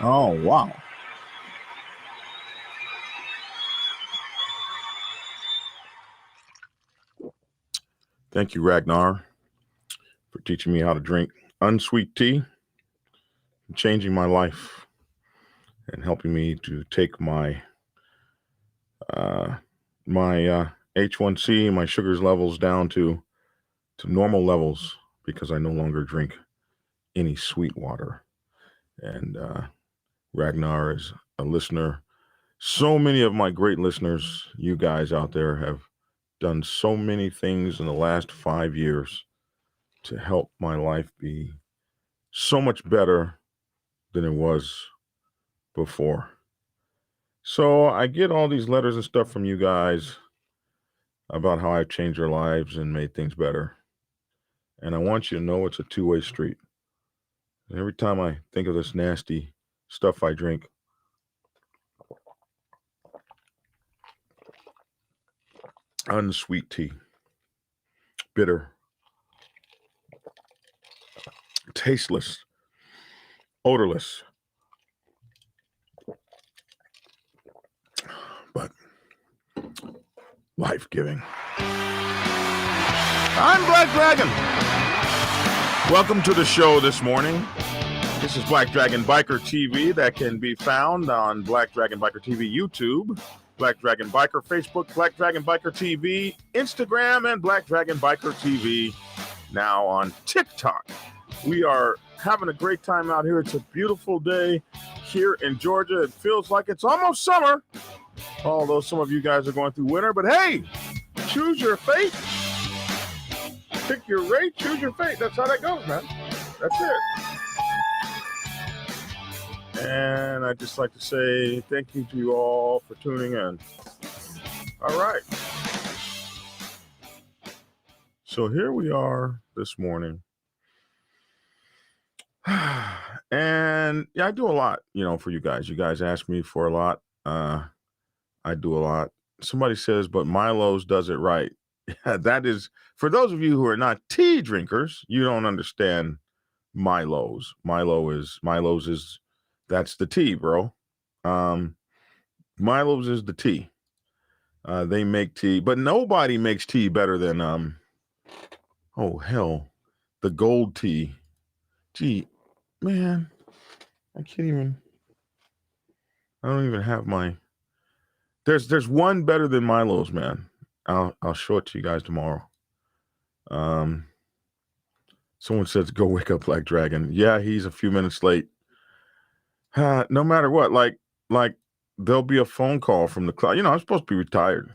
Oh, wow. Thank you, Ragnar, for teaching me how to drink unsweet tea, changing my life, and helping me to take my uh, H1C, my sugars levels down to normal levels because I no longer drink any sweet water. And Ragnar is a listener. So many of my great listeners, you guys out there, have done so many things in the last 5 years to help my life be so much better than it was before. So I get all these letters and stuff from you guys about how I've changed your lives and made things better. And I want you to know it's a two-way street. And every time I think of this nasty stuff I drink, unsweet tea, bitter, tasteless, odorless, but life-giving. I'm Black Dragon. Welcome to the show this morning. This is Black Dragon Biker TV that can be found on Black Dragon Biker TV YouTube, Black Dragon Biker Facebook, Black Dragon Biker TV, Instagram, and Black Dragon Biker TV now on TikTok. We are having a great time out here. It's a beautiful day here in Georgia. It feels like it's almost summer, although some of you guys are going through winter. But hey, choose your fate. Pick your rate, choose your fate. That's how that goes, man. That's it. And I'd just like to say thank you to you all for tuning in. All right. So here we are this morning. And yeah, I do a lot, for you guys. You guys ask me for a lot. I do a lot. Somebody says, but Milo's does it right. Yeah, that is, for those of you who are not tea drinkers, you don't understand Milo's. Milo's is, that's the tea, bro. Milo's is the tea. They make tea, but nobody makes tea better than, oh, hell, the gold tea. Gee, man, I don't even have my, there's one better than Milo's, man. I'll show it to you guys tomorrow. Someone says, go wake up Black Dragon. Yeah, he's a few minutes late. No matter what, like there'll be a phone call from the club. I'm supposed to be retired.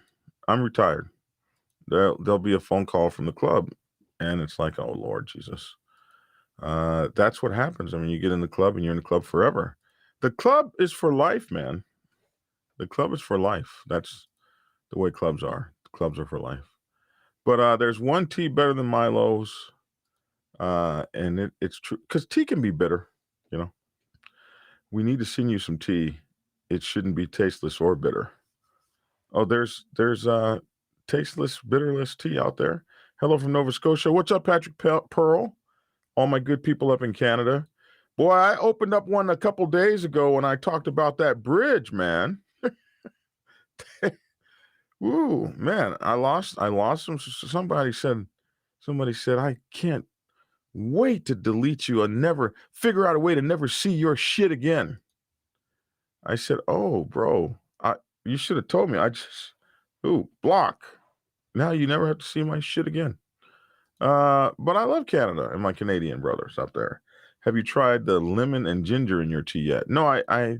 I'm retired. There'll be a phone call from the club, and it's like, oh Lord Jesus. That's what happens. I mean, you get in the club and you're in the club forever. The club is for life, man. The club is for life. That's the way clubs are. The clubs are for life. But there's one tea better than Milo's, and it's true because tea can be bitter. We need to send you some tea. It shouldn't be tasteless or bitter. Oh, there's tasteless, bitterless tea out there. Hello from Nova Scotia. What's up, Patrick Pearl? All my good people up in Canada. Boy, I opened up one a couple days ago and I talked about that bridge, man. Ooh, man, I lost some. Somebody said, I can't wait to delete you and never figure out a way to never see your shit again. I said, oh, bro, you should have told me. Block. Now you never have to see my shit again. But I love Canada and my Canadian brothers up there. Have you tried the lemon and ginger in your tea yet? No, I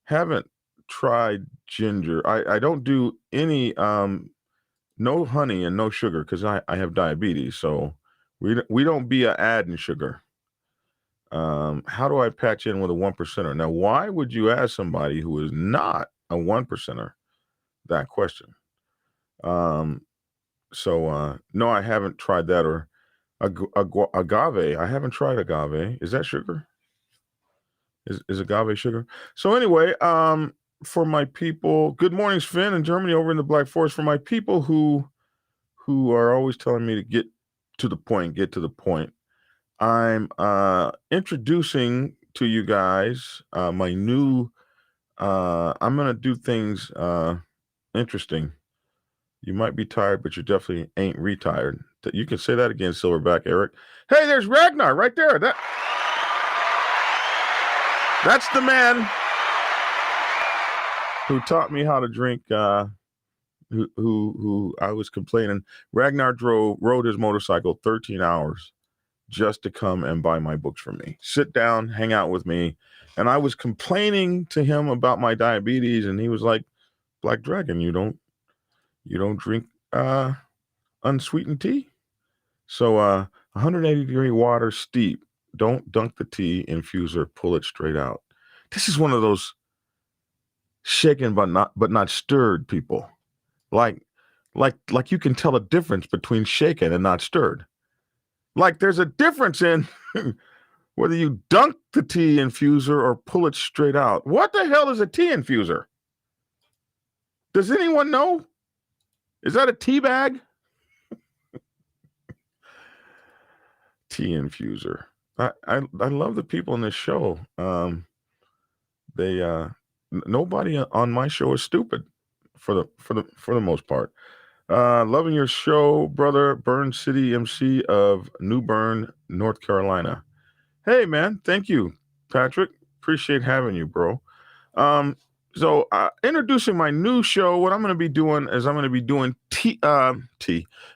haven't tried ginger. I don't do any, no honey and no sugar because I have diabetes. So we don't be a adding sugar. How do I patch in with a 1%er? Now, why would you ask somebody who is not a 1%er that question? So no, I haven't tried that. Or agave. I haven't tried agave. Is that sugar? Is agave sugar? So anyway, for my people, good morning, Sven in Germany over in the Black Forest. For my people who are always telling me to get to the point, I'm introducing to you guys my new. I'm gonna do things interesting. You might be tired, but you definitely ain't retired. You can say that again, Silverback Eric. Hey, there's Ragnar right there. That's the man who taught me how to drink. Who I was complaining. Ragnar rode his motorcycle 13 hours just to come and buy my books from me. Sit down, hang out with me. And I was complaining to him about my diabetes, and he was like, Black Dragon, you don't drink unsweetened tea? So 180-degree water steep. Don't dunk the tea infuser, pull it straight out. This is one of those shaken but not stirred people. Like you can tell a difference between shaken and not stirred. Like there's a difference in whether you dunk the tea infuser or pull it straight out. What the hell is a tea infuser? Does anyone know? Is that a tea bag? Tea infuser. I love the people in this show. Nobody on my show is stupid for the most part. Loving your show, brother. Burn City MC of New Bern, North Carolina. Hey, man. Thank you, Patrick. Appreciate having you, bro. So introducing my new show, what I'm going to be doing is I'm going to be doing I'm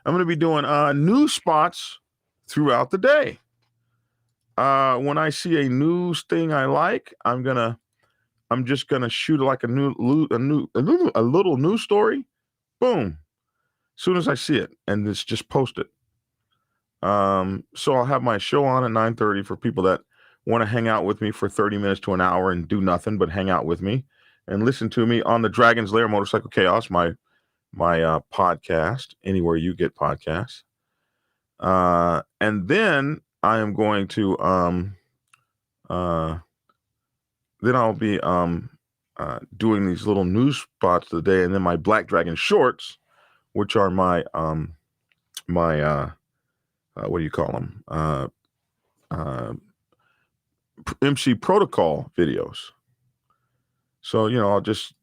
going to be doing news spots throughout the day. When I see a news thing I like, I'm just gonna shoot like a little news story. Boom. As soon as I see it, and it's just post it. So I'll have my show on at 9:30 for people that want to hang out with me for 30 minutes to an hour and do nothing but hang out with me and listen to me on the Dragon's Lair Motorcycle Chaos, my podcast, anywhere you get podcasts. And then I am going to then I'll be doing these little news spots of the day, and then my Black Dragon shorts, which are my what do you call them? MC protocol videos. So I'll just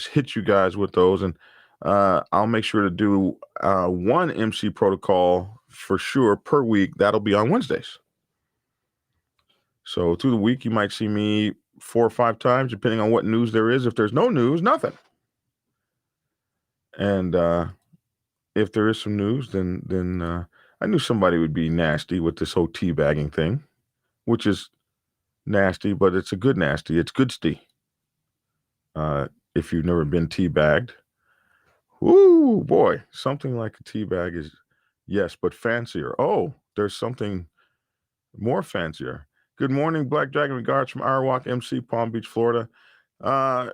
hit you guys with those, and I'll make sure to do one MC protocol for sure per week. That'll be on Wednesdays. So through the week, you might see me 4 or 5 times, depending on what news there is. If there's no news, nothing. And if there is some news, then I knew somebody would be nasty with this whole teabagging thing, which is nasty, but it's a good nasty. It's good sty. If you've never been teabagged, whoo, boy, something like a teabag is, yes, but fancier. Oh, there's something more fancier. Good morning, Black Dragon. Regards from Arawak, MC, Palm Beach, Florida. I'm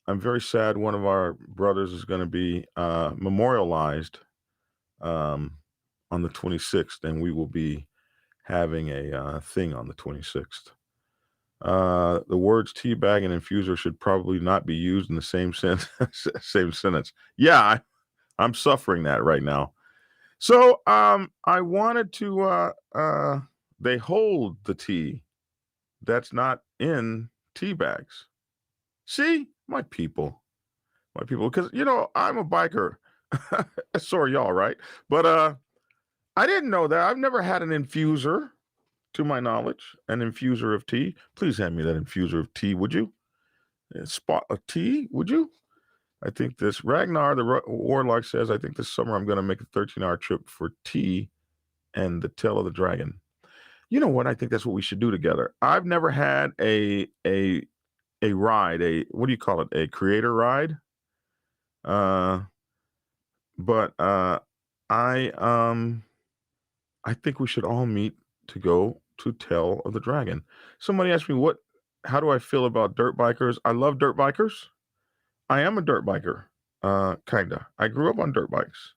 very sad. One of our brothers is going to be memorialized on the 26th, and we will be having a thing on the 26th. The words teabag and infuser should probably not be used in the same sentence. Yeah, I'm suffering that right now. So I wanted to they hold the tea that's not in tea bags. See, my people, because I'm a biker. So are y'all, right? But I didn't know that. I've never had an infuser, to my knowledge, an infuser of tea. Please hand me that infuser of tea, would you? A spot of tea, would you? I think this Ragnar, the warlock, says, I think this summer I'm going to make a 13-hour trip for tea and the tail of the dragon. You know what? I think that's what we should do together. I've never had a ride, what do you call it? A creator ride. But I think we should all meet to go to Tail of the Dragon. Somebody asked me how do I feel about dirt bikers? I love dirt bikers. I am a dirt biker, kinda. I grew up on dirt bikes,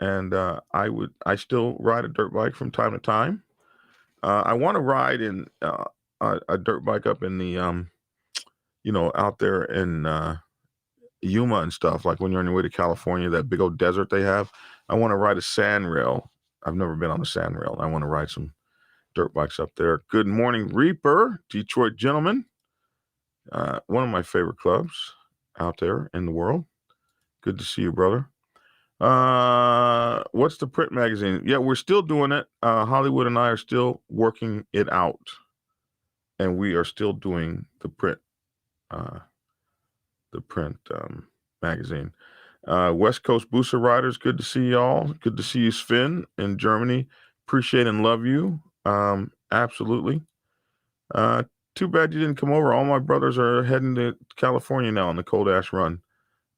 and I still ride a dirt bike from time to time. I want to ride in a dirt bike up in the out there in Yuma and stuff. Like when you're on your way to California, that big old desert they have. I want to ride a sand rail. I've never been on a sand rail. I want to ride some dirt bikes up there. Good morning, Reaper, Detroit gentleman. One of my favorite clubs out there in the world. Good to see you, brother. What's the print magazine? Yeah, we're still doing it. Hollywood and I are still working it out, and we are still doing the print magazine. West Coast Booster Riders, good to see y'all. Good to see you, Sven, in Germany. Appreciate and love you. Absolutely. Too bad you didn't come over. All my brothers are heading to California now on the Cold Ash Run.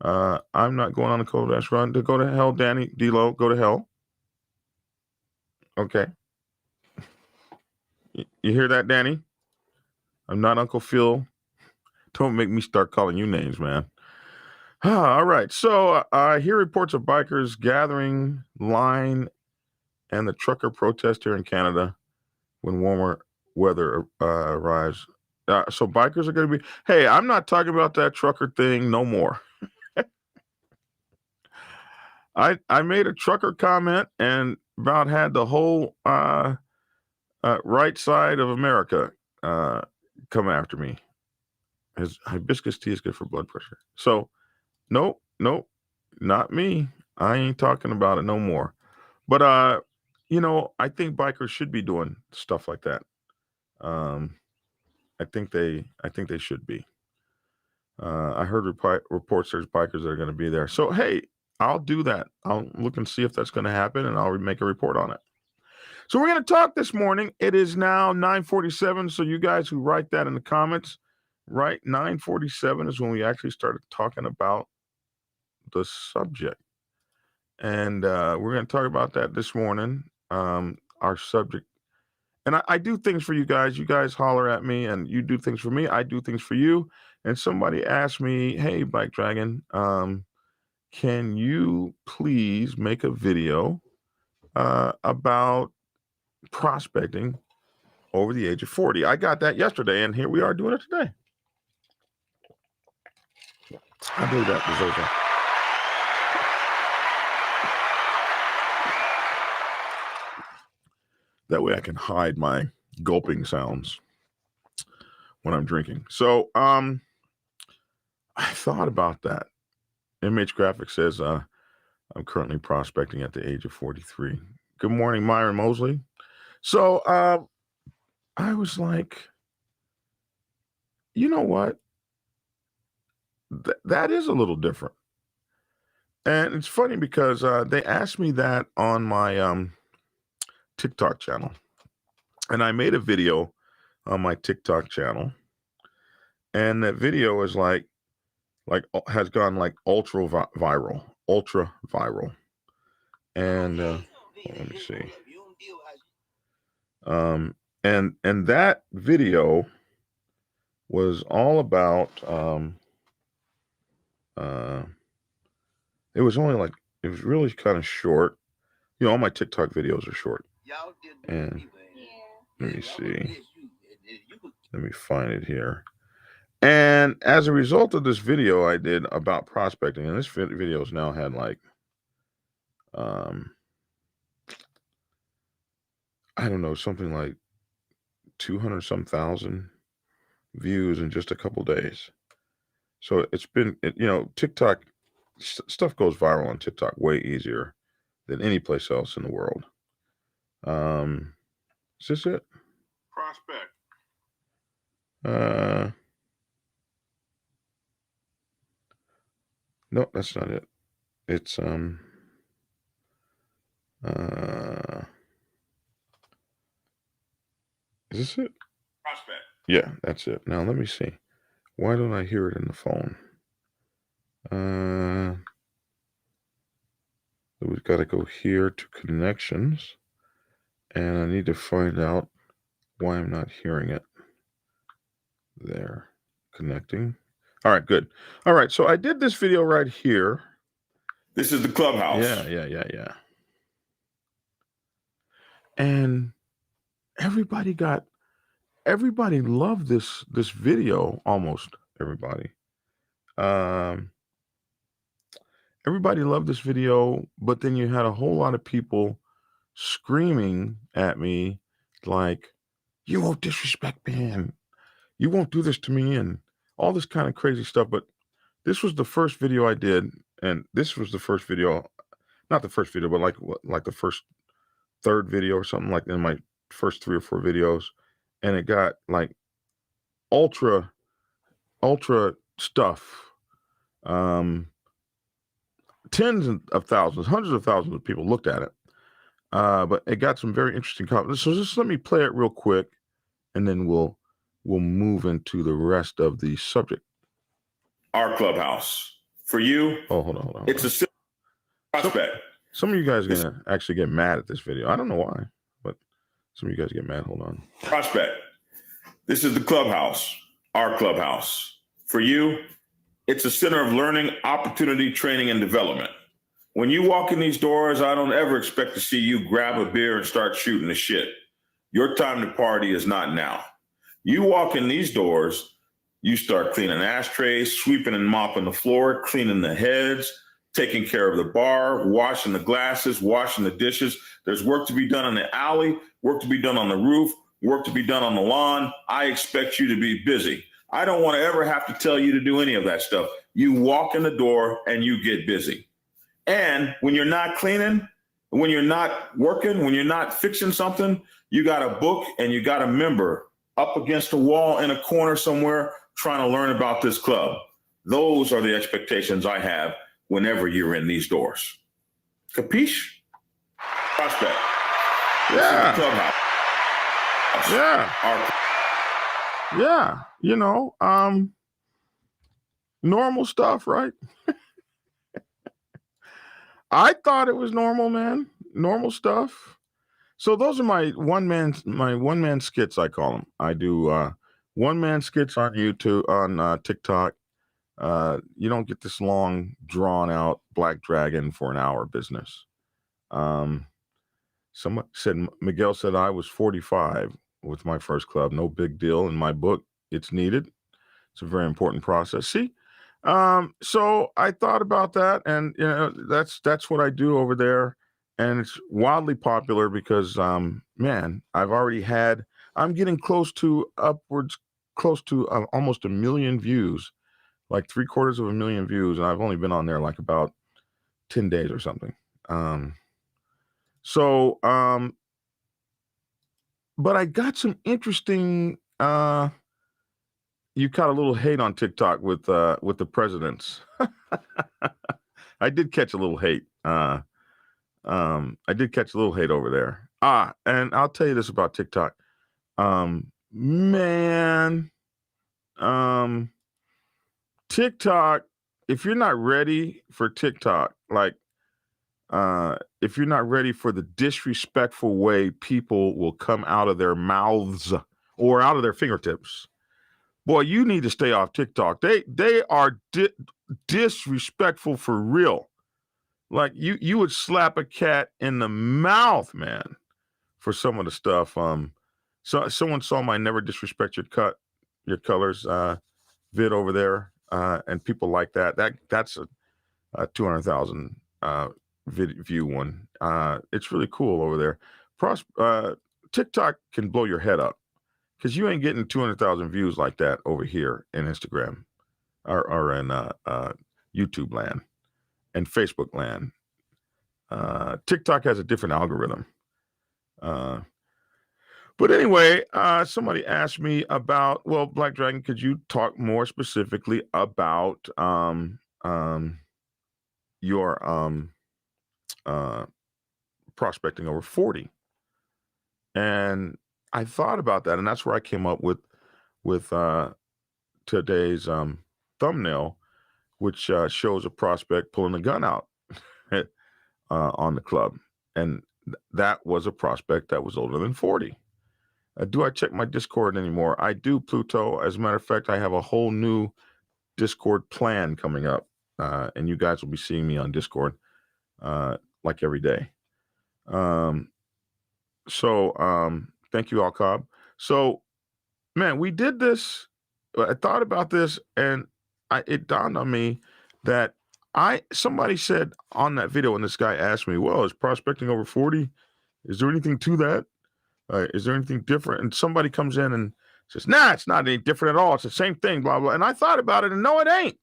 I'm not going on the Cold Ash Run. To go to hell, Danny, D-Lo, go to hell. Okay. You hear that, Danny? I'm not Uncle Phil. Don't make me start calling you names, man. All right. So I hear reports of bikers gathering line and the trucker protest here in Canada when warmer weather arrives. So bikers are going to be, hey, I'm not talking about that trucker thing no more. I made a trucker comment and about had the whole right side of America come after me. His hibiscus tea is good for blood pressure. So nope, not me. I ain't talking about it no more. But I think bikers should be doing stuff like that. I think they should be. I heard reports there's bikers that are going to be there. So hey, I'll do that. I'll look and see if that's going to happen, and I'll make a report on it. So we're going to talk this morning. It is now 9:47. So you guys who write that in the comments, right? 9:47 is when we actually started talking about the subject. And we're going to talk about that this morning. Our subject. And I do things for you guys. You guys holler at me, and you do things for me. I do things for you. And somebody asked me, hey, Bike Dragon, can you please make a video about prospecting over the age of 40? I got that yesterday, and here we are doing it today. I believe that deserves it. That way I can hide my gulping sounds when I'm drinking. So I thought about that. MH Graphics says I'm currently prospecting at the age of 43. Good morning, Myron Mosley. So I was like, you know what? That is a little different. And it's funny because they asked me that on my TikTok channel. And I made a video on my TikTok channel. And that video is like has gone like ultra viral. And let me see. And that video was all about it was really kind of short. All my TikTok videos are short. And let me see. Let me find it here. And as a result of this video I did about prospecting, and this video has now had like I don't know, something like 200 some thousand views in just a couple days. So it's been, TikTok stuff goes viral on TikTok way easier than any place else in the world. Is this it? Prospect. No, that's not it. It's is this it? Prospect. Yeah, that's it. Now let me see. Why don't I hear it in the phone? We've got to go here to connections, and I need to find out why I'm not hearing it. There, connecting. All right, good. All right, so I did this video right here. This is the clubhouse. Yeah. And everybody loved this video, almost everybody. Everybody loved this video, but then you had a whole lot of people screaming at me like, you won't disrespect me and you won't do this to me and all this kind of crazy stuff. But this was the first video I did, and this was the first video, not the first video, but like the first third video or something, like in my first 3 or 4 videos, and it got like ultra stuff. Tens of thousands, hundreds of thousands of people looked at it. But it got some very interesting comments. So just let me play it real quick, and then we'll move into the rest of the subject. Our clubhouse. For you, hold on. It's a prospect. Some of you guys are going to actually get mad at this video. I don't know why, but some of you guys get mad. Hold on. Prospect. This is the clubhouse. Our clubhouse. For you, it's a center of learning, opportunity, training, and development. When you walk in these doors, I don't ever expect to see you grab a beer and start shooting the shit. Your time to party is not now. You walk in these doors, you start cleaning ashtrays, sweeping and mopping the floor, cleaning the heads, taking care of the bar, washing the glasses, washing the dishes. There's work to be done in the alley, work to be done on the roof, work to be done on the lawn. I expect you to be busy. I don't want to ever have to tell you to do any of that stuff. You walk in the door and you get busy. And when you're not cleaning, when you're not working, when you're not fixing something, you got a book and you got a member up against a wall in a corner somewhere trying to learn about this club. Those are the expectations I have whenever you're in these doors. Capiche? Prospect. Yeah. Clubhouse. Yeah. Yeah. You know, normal stuff, right? I thought it was normal, man. Normal stuff. So those are my one man skits, I call them. I do one man skits on YouTube, on TikTok. You don't get this long, drawn out Black Dragon for an hour business. Miguel said I was 45 with my first club. No big deal. In my book, it's needed. It's a very important process. See, so I thought about that, and you know, that's what I do over there, and it's wildly popular because, man, I'm getting close to almost 1 million views, like 750,000 views, and I've only been on there like about 10 days or something. But I got some interesting. You caught a little hate on TikTok with the presidents. I did catch a little hate. I did catch a little hate over there. And I'll tell you this about TikTok. Man, TikTok, if you're not ready for TikTok, like, if you're not ready for the disrespectful way people will come out of their mouths or out of their fingertips, boy, you need to stay off TikTok. They are disrespectful for real. Like you would slap a cat in the mouth, man, for some of the stuff. So someone saw my "Never Disrespect Your Colors" vid over there, and people like that. That's a 200,000 view one. It's really cool over there. TikTok can blow your head up, because you ain't getting 200,000 views like that over here in Instagram or in YouTube land and Facebook land. TikTok has a different algorithm. But anyway, somebody asked me about, well, Black Dragon, could you talk more specifically about your prospecting over 40? And I thought about that, and that's where I came up with today's thumbnail, which shows a prospect pulling a gun out on the club, and that was a prospect that was older than 40. Do I check my Discord anymore? I do, Pluto. As a matter of fact, I have a whole new Discord plan coming up, and you guys will be seeing me on Discord like every day. Thank you, Al-Kab. So, man, we did this. I thought about this, and it dawned on me that somebody said on that video, and this guy asked me, well, is prospecting over 40? Is there anything to that? Is there anything different? And somebody comes in and says, nah, it's not any different at all. It's the same thing, blah, blah. And I thought about it and no, it ain't.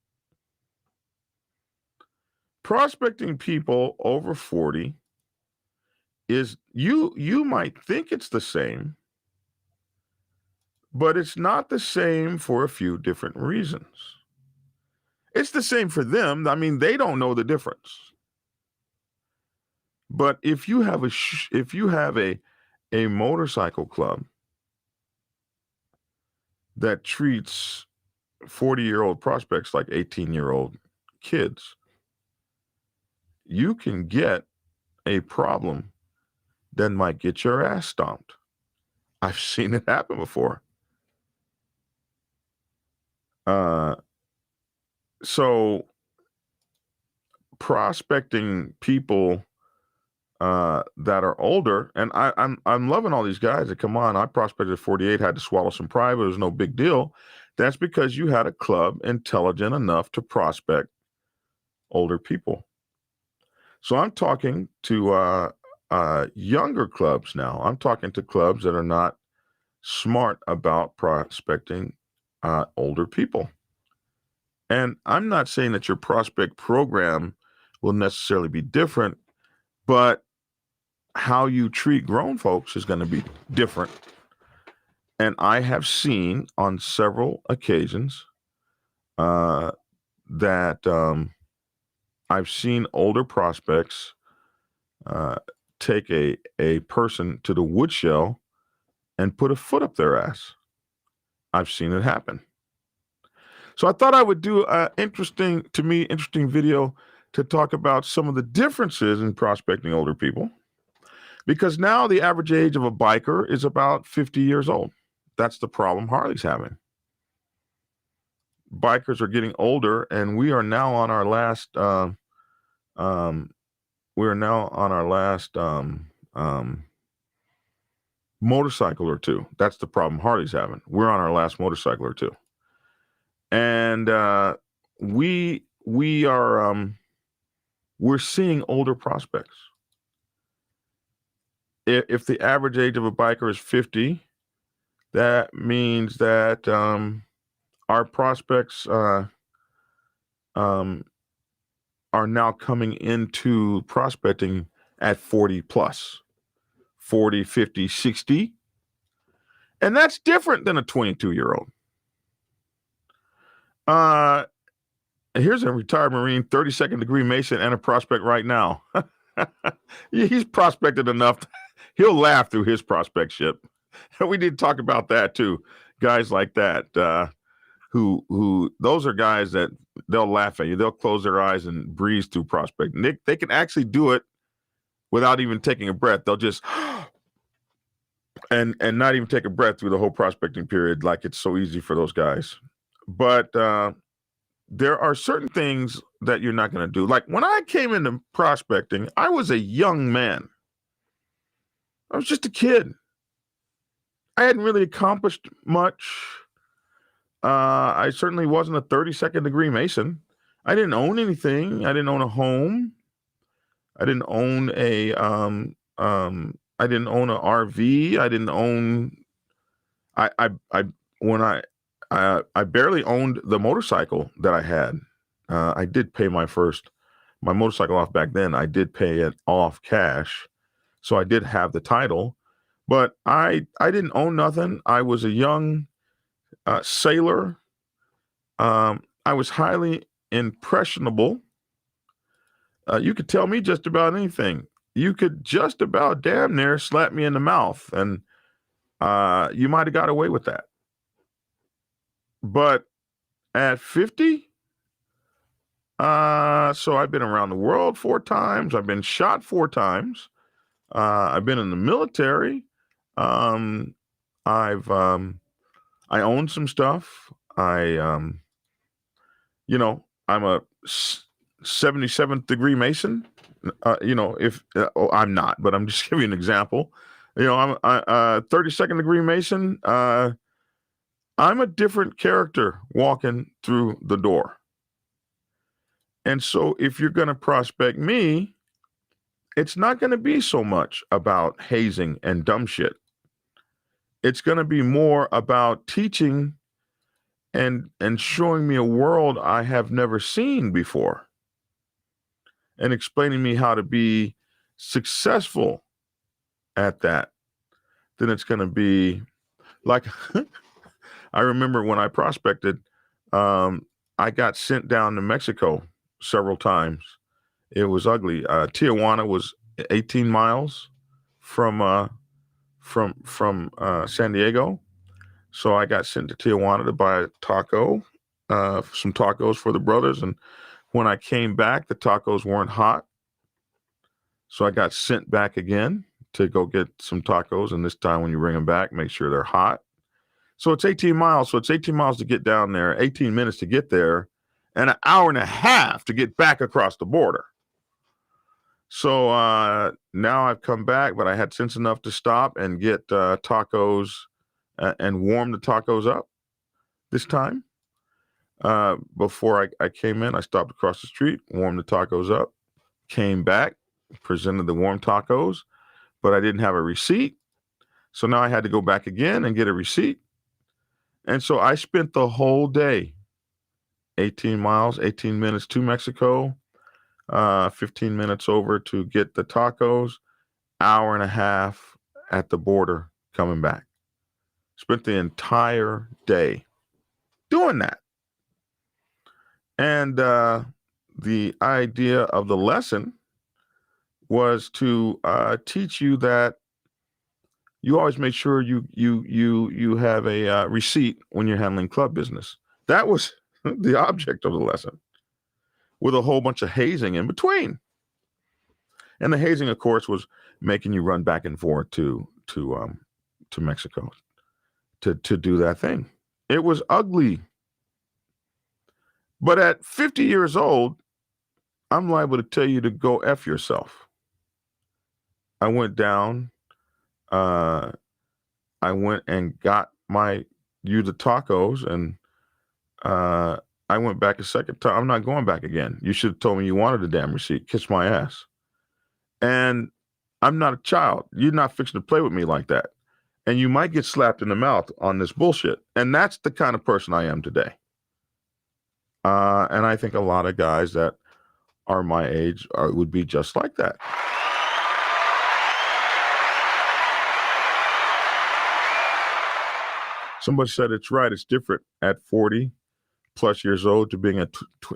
Prospecting people over 40 is you might think it's the same, but it's not the same for a few different reasons. It's the same for them. I mean, they don't know the difference. But if you have a motorcycle club that treats 40-year-old prospects like 18-year-old kids, you can get a problem that might get your ass stomped. I've seen it happen before. So prospecting people that are older, and I'm loving all these guys that come on. I prospected at 48, had to swallow some pride, but it was no big deal. That's because you had a club intelligent enough to prospect older people. So I'm talking to younger clubs now. I'm talking to clubs that are not smart about prospecting older people. And I'm not saying that your prospect program will necessarily be different, but how you treat grown folks is going to be different. And I have seen on several occasions that I've seen older prospects take a person to the woodshell and put a foot up their ass. I've seen it happen. So I thought I would do an interesting video to talk about some of the differences in prospecting older people. Because now the average age of a biker is about 50 years old. That's the problem Harley's having. Bikers are getting older, and we are now on our last motorcycle or two. That's the problem Harley's having. We're on our last motorcycle or two. And we're seeing older prospects. If the average age of a biker is 50, that means that our prospects are now coming into prospecting at 40 plus, 40, 50, 60. And that's different than a 22-year-old. Here's a retired Marine, 32nd degree Mason, and a prospect right now. He's prospected enough. He'll laugh through his prospectship. We need to talk about that too. Guys like that, who those are guys that they'll laugh at you. They'll close their eyes and breeze through prospecting. They can actually do it without even taking a breath. They'll just and not even take a breath through the whole prospecting period, like it's so easy for those guys. But there are certain things that you're not going to do. Like when I came into prospecting, I was a young man. I was just a kid. I hadn't really accomplished much. I certainly wasn't a 32nd degree Mason. I didn't own anything. I didn't own a home. I didn't own I didn't own an RV. I didn't own. I barely owned the motorcycle that I had. I did pay my motorcycle off back then. I did pay it off cash, so I did have the title, but I didn't own nothing. I was a young sailor. I was highly impressionable. You could tell me just about anything. You could just about damn near slap me in the mouth, and you might have got away with that. But at 50, so I've been around the world 4 times. I've been shot 4 times. I've been in the military. I own some stuff. I'm a 77th degree Mason. I'm not, but I'm just giving you an example. I'm a 32nd degree Mason. I'm a different character walking through the door. And so if you're going to prospect me, it's not going to be so much about hazing and dumb shit. It's going to be more about teaching and showing me a world I have never seen before and explaining me how to be successful at that. Then it's going to be like, I remember when I prospected, I got sent down to Mexico several times. It was ugly. Tijuana was 18 miles from San Diego. So I got sent to Tijuana to buy a taco, some tacos for the brothers. And when I came back, the tacos weren't hot. So I got sent back again to go get some tacos. And this time when you bring them back, make sure they're hot. So it's 18 miles. So it's 18 miles to get down there, 18 minutes to get there, and an hour and a half to get back across the border. So now I've come back, but I had sense enough to stop and get tacos and warm the tacos up this time. Before I came in, I stopped across the street, warmed the tacos up, came back, presented the warm tacos, but I didn't have a receipt. So now I had to go back again and get a receipt. And so I spent the whole day, 18 miles, 18 minutes to Mexico, 15 minutes over to get the tacos, hour and a half at the border coming back. Spent the entire day doing that. And the idea of the lesson was to teach you that you always make sure you have a receipt when you're handling club business. That was the object of the lesson, with a whole bunch of hazing in between. And the hazing, of course, was making you run back and forth to Mexico to do that thing. It was ugly. But at 50 years old, I'm liable to tell you to go F yourself. I went down. I went and got you the tacos, and I went back a second time. I'm not going back again. You should have told me you wanted the damn receipt. Kiss my ass. And I'm not a child. You're not fixing to play with me like that. And you might get slapped in the mouth on this bullshit. And that's the kind of person I am today. And I think a lot of guys that are my age would be just like that. Somebody said it's right. It's different at 40 plus years old to being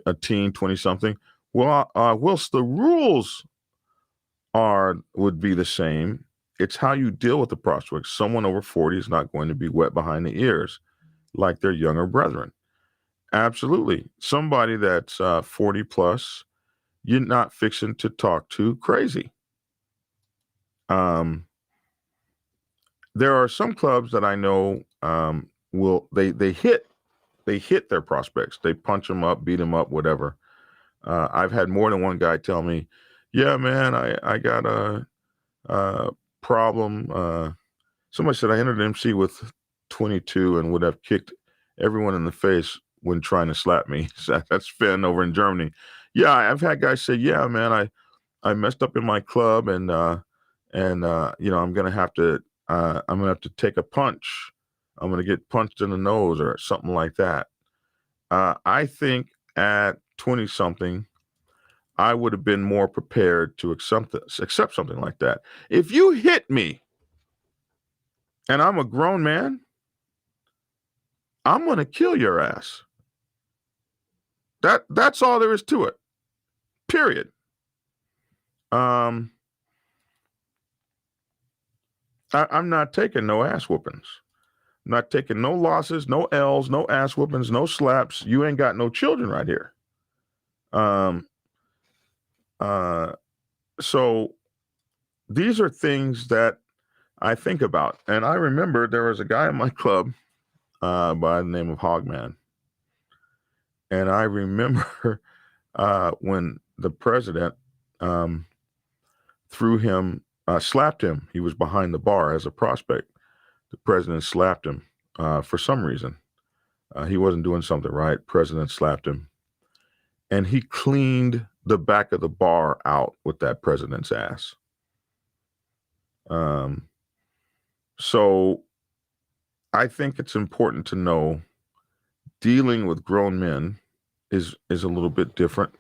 a teen, 20 something. Well, whilst the rules would be the same, it's how you deal with the prospect. Someone over 40 is not going to be wet behind the ears like their younger brethren. Absolutely. Somebody that's 40 plus, you're not fixing to talk to crazy. There are some clubs that I know they hit their prospects. They punch them up, beat them up, whatever. I've had more than one guy tell me, "Yeah, man, I got a problem." Somebody said I entered MC with 22 and would have kicked everyone in the face when trying to slap me. That's Finn over in Germany. Yeah, I've had guys say, "Yeah, man, I messed up in my club, and I'm gonna have to take a punch. I'm gonna get punched in the nose or something like that." I think at 20 something, I would have been more prepared to accept something like that. If you hit me and I'm a grown man, I'm gonna kill your ass. That's all there is to it. Period. I'm not taking no ass whoopings. I'm not taking no losses, no L's, no ass whoopings, no slaps. You ain't got no children right here. So these are things that I think about. And I remember there was a guy in my club by the name of Hogman. And I remember when the president slapped him. He was behind the bar as a prospect. The president slapped him for some reason. He wasn't doing something right. President slapped him. And he cleaned the back of the bar out with that president's ass. So I think it's important to know dealing with grown men is a little bit different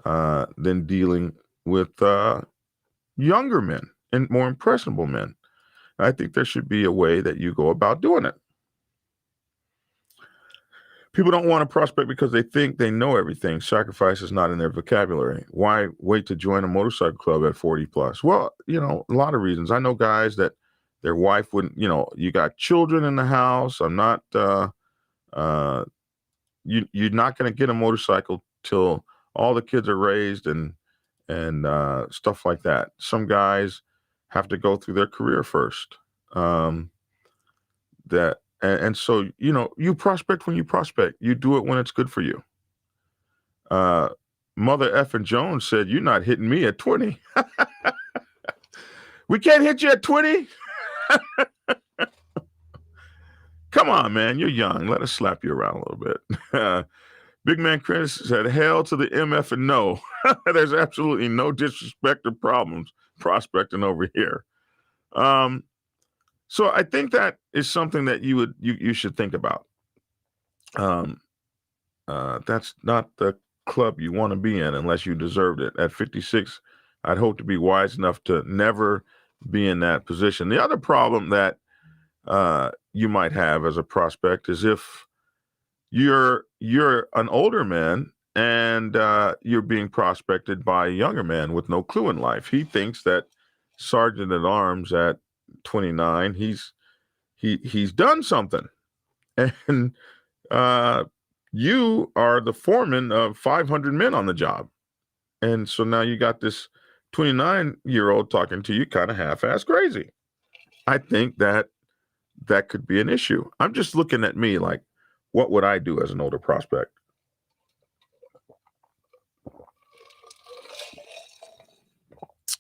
than dealing with younger men and more impressionable men. I think there should be a way that you go about doing it. People don't want to prospect because they think they know everything. Sacrifice is not in their vocabulary. Why wait to join a motorcycle club at 40 plus? Well, a lot of reasons. I know guys that their wife wouldn't, you got children in the house. I'm not, you're not going to get a motorcycle till all the kids are raised and stuff like that. Some guys have to go through their career first. So you prospect when you prospect. You do it when it's good for you. Mother effing Jones said, "You're not hitting me at 20." We can't hit you at 20. Come on, man. You're young. Let us slap you around a little bit. Big Man Chris said, "Hell to the MF and no." There's absolutely no disrespect or problems prospecting over here. So I think that is something that you should think about. That's not the club you want to be in unless you deserved it. At 56, I'd hope to be wise enough to never be in that position. The other problem that you might have as a prospect is if you're an older man and you're being prospected by a younger man with no clue in life. He thinks that sergeant at arms at 29, he's done something, and you are the foreman of 500 men on the job, and so now you got this 29-year-old talking to you kind of half-ass crazy. I think that could be an issue. I'm just looking at me like, what would I do as an older prospect?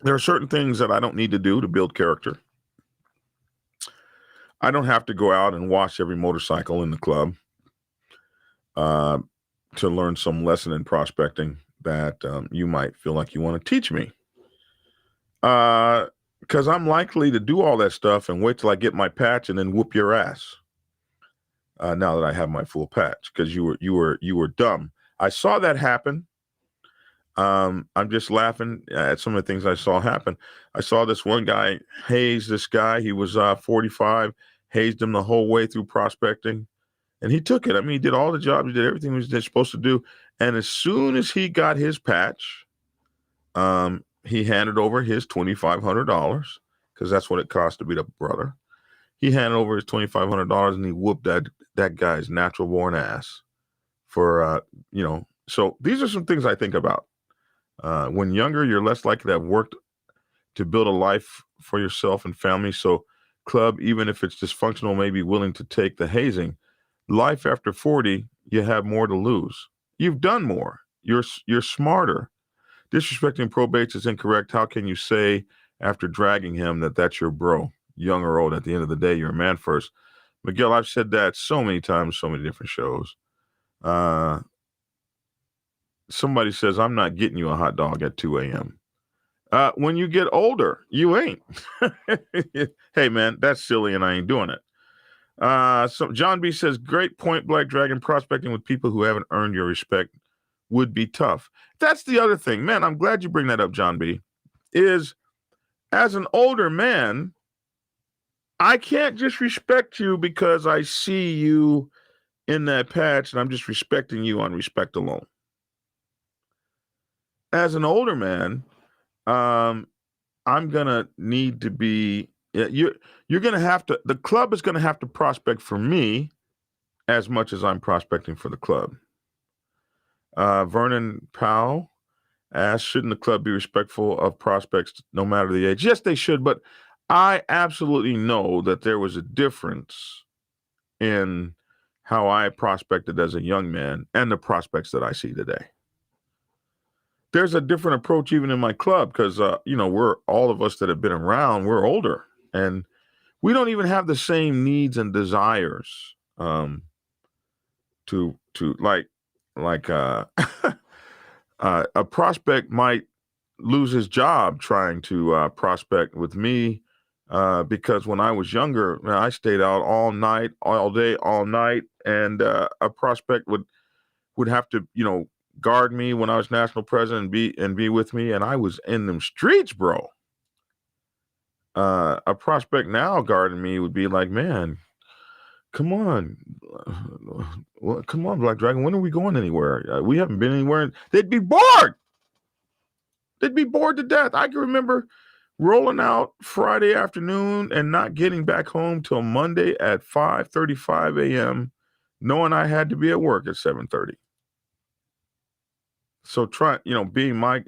There are certain things that I don't need to do to build character. I don't have to go out and wash every motorcycle in the club to learn some lesson in prospecting that you might feel like you want to teach me. Because I'm likely to do all that stuff and wait till I get my patch and then whoop your ass. Now that I have my full patch, because you were dumb. I saw that happen. I'm just laughing at some of the things I saw happen. I saw this one guy haze this guy. He was 45, hazed him the whole way through prospecting, and he took it. I mean, he did all the jobs. He did everything he was supposed to do. And as soon as he got his patch, he handed over his $2,500 because that's what it cost to beat up a brother. He handed over his $2,500 and he whooped that guy's natural born ass for, So these are some things I think about. When younger, you're less likely to have worked to build a life for yourself and family. So club, even if it's dysfunctional, may be willing to take the hazing. Life after 40, you have more to lose. You've done more. You're smarter. Disrespecting probates is incorrect. How can you say after dragging him that that's your bro? Young or old, at the end of the day, you're a man first. Miguel, I've said that so many times, so many different shows. Somebody says, I'm not getting you a hot dog at 2 a.m. When you get older, you ain't. Hey, man, that's silly and I ain't doing it. So John B says, great point, Black Dragon. Prospecting with people who haven't earned your respect would be tough. That's the other thing, man. I'm glad you bring that up, John B. Is as an older man, I can't just respect you because I see you in that patch and I'm just respecting you on respect alone. As an older man, I'm gonna need to be. You're gonna have to. The club is gonna have to prospect for me as much as I'm prospecting for the club. Vernon Powell asked, shouldn't the club be respectful of prospects no matter the age? Yes, they should, but I absolutely know that there was a difference in how I prospected as a young man and the prospects that I see today. There's a different approach even in my club because, we're all of us that have been around, we're older and we don't even have the same needs and desires to a prospect might lose his job trying to prospect with me because when I was younger, man, I stayed out all night, all day, all night, and a prospect would have to, guard me when I was national president and be with me, and I was in them streets, bro. A prospect now guarding me would be like, man, come on, well, come on, Black Dragon, when are we going anywhere? We haven't been anywhere. They'd be bored. They'd be bored to death. I can remember rolling out Friday afternoon and not getting back home till Monday at 5:35 a.m., knowing I had to be at work at 7:30. So being my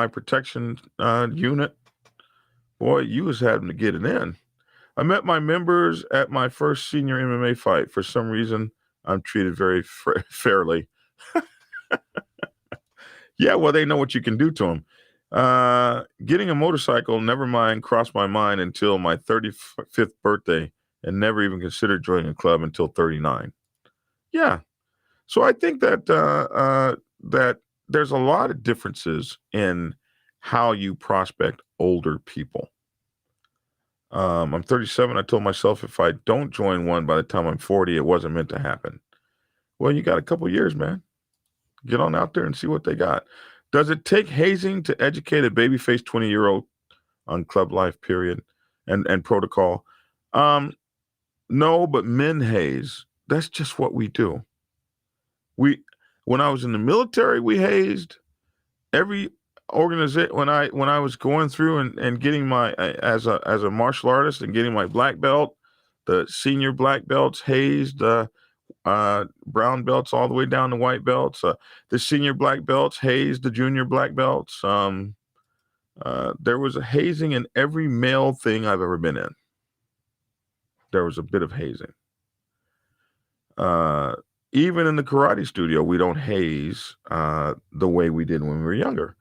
protection unit, boy, you was having to get it in. I met my members at my first senior MMA fight. For some reason, I'm treated very fairly. Yeah, well, they know what you can do to them. Getting a motorcycle, never mind, crossed my mind until my 35th birthday, and never even considered joining a club until 39. Yeah, so I think that that there's a lot of differences in how you prospect older people. I'm 37. I told myself if I don't join one by the time I'm 40, it wasn't meant to happen. Well, you got a couple years, man. Get on out there and see what they got. Does it take hazing to educate a babyface 20-year-old on club life, period, and protocol? No, but men haze. That's just what we do. When I was in the military, we hazed every organization. When I was going through and getting my as a martial artist and getting my black belt, the senior black belts hazed brown belts all the way down to white belts. The senior black belts hazed the junior black belts. There was a hazing in every male thing I've ever been in. There was a bit of hazing. Even in the karate studio, we don't haze the way we did when we were younger.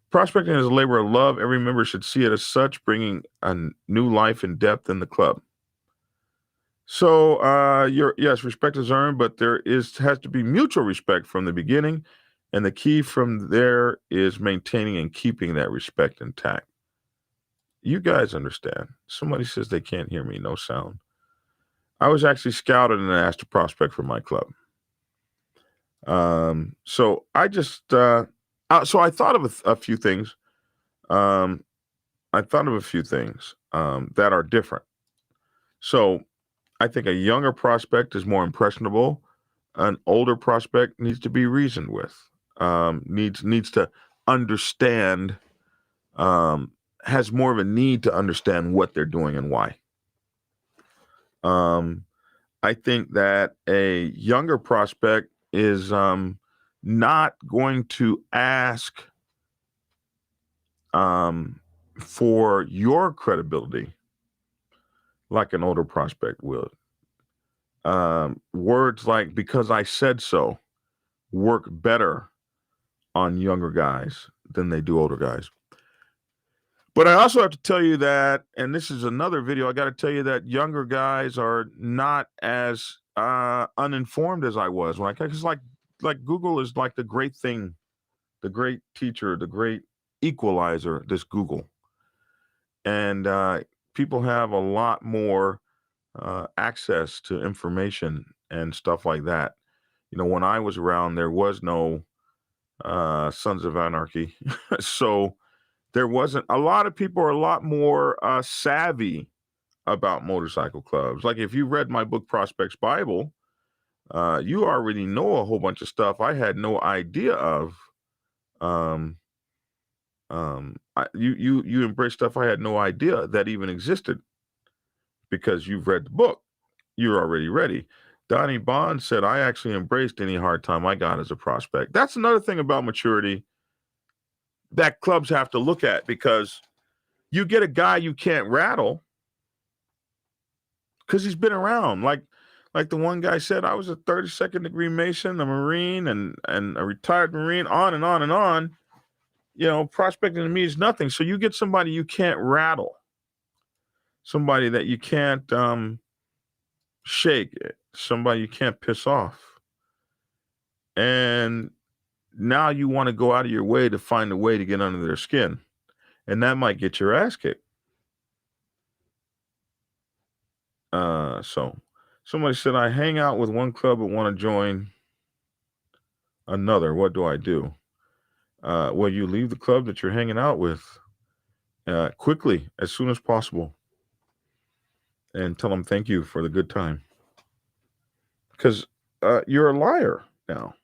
Prospecting is a labor of love. Every member should see it as such, bringing a new life and depth in the club. So, yes, respect is earned, but there has to be mutual respect from the beginning, and the key from there is maintaining and keeping that respect intact. You guys understand. Somebody says they can't hear me, no sound. I was actually scouted and asked to prospect for my club. So I just, so I thought of a few things. That are different. So I think a younger prospect is more impressionable. An older prospect needs to be reasoned with. Needs to understand. Has more of a need to understand what they're doing and why. I think that a younger prospect is not going to ask for your credibility like an older prospect will. Words like "because I said so" work better on younger guys than they do older guys. But I also have to tell you that, and this is another video, I got to tell you that younger guys are not as uninformed as I was. Because like Google is like the great thing, the great teacher, the great equalizer, this Google. And people have a lot more access to information and stuff like that. When I was around, there was no Sons of Anarchy. So there wasn't, a lot of people are a lot more savvy about motorcycle clubs. Like if you read my book, Prospects Bible, you already know a whole bunch of stuff I had no idea of. You embrace stuff I had no idea that even existed because you've read the book. You're already ready. Donnie Bond said, I actually embraced any hard time I got as a prospect. That's another thing about maturity that clubs have to look at, because you get a guy you can't rattle because he's been around. Like the one guy said, I was a 32nd degree Mason, a Marine, and a retired Marine, on and on and on. Prospecting to me is nothing. So you get somebody you can't rattle, somebody that you can't shake, somebody you can't piss off. And now you want to go out of your way to find a way to get under their skin. And that might get your ass kicked. So somebody said, I hang out with one club but want to join another. What do I do? Well, you leave the club that you're hanging out with quickly, as soon as possible, and tell them thank you for the good time. Because you're a liar now.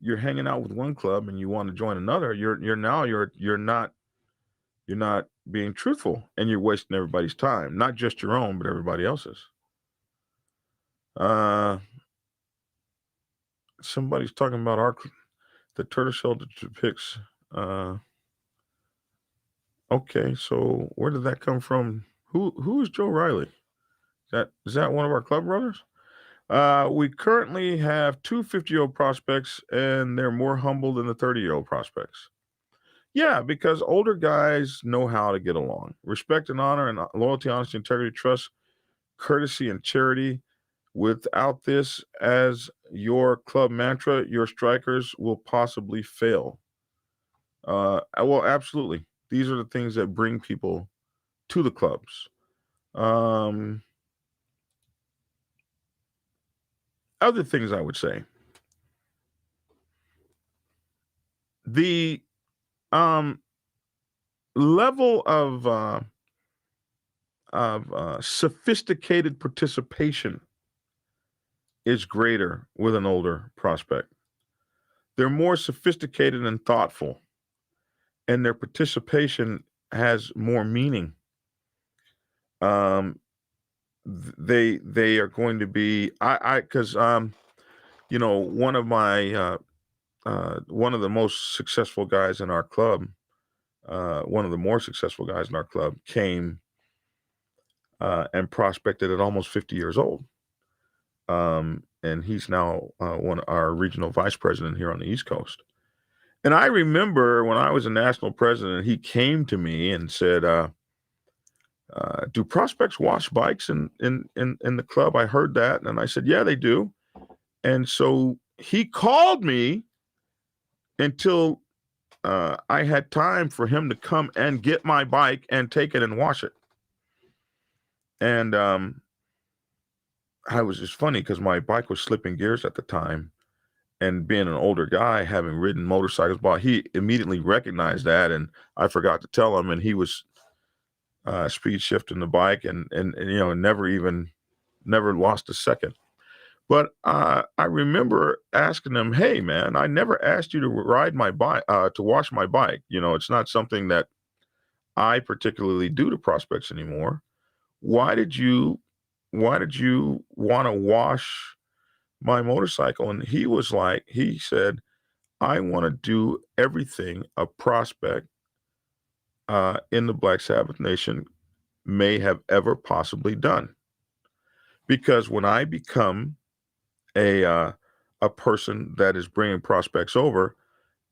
You're hanging out with one club and you want to join another. You're not being truthful, and you're wasting everybody's time, not just your own, but everybody else's. Somebody's talking about the turtle shell that depicts. Okay, so where did that come from? Who is Joe Riley? Is that one of our club brothers? We currently have two 50-year-old prospects, and they're more humble than the 30-year-old prospects. Yeah, because older guys know how to get along. Respect and honor and loyalty, honesty, integrity, trust, courtesy, and charity. Without this as your club mantra, your strikers will possibly fail. Well, absolutely. These are the things that bring people to the clubs. Other things I would say. The level of sophisticated participation is greater with an older prospect. They're more sophisticated and thoughtful, and their participation has more meaning. They are going to be because one of my one of the most successful guys in our club, one of the more successful guys in our club came and prospected at almost 50 years old. And he's now one of our regional vice president here on the East Coast. And I remember when I was a national president, he came to me and said, do prospects wash bikes in the club? I heard that. And I said, yeah, they do. And so he called me until I had time for him to come and get my bike and take it and wash it. And I was just funny because my bike was slipping gears at the time. And being an older guy, having ridden motorcycles, he immediately recognized that. And I forgot to tell him, and he was speed shifting the bike and never lost a second. But I remember asking him, hey, man, I never asked you to ride my bike, to wash my bike. It's not something that I particularly do to prospects anymore. Why did you want to wash my motorcycle? And he said, I want to do everything a prospect in the Black Sabbath Nation may have ever possibly done. Because when I become a person that is bringing prospects over,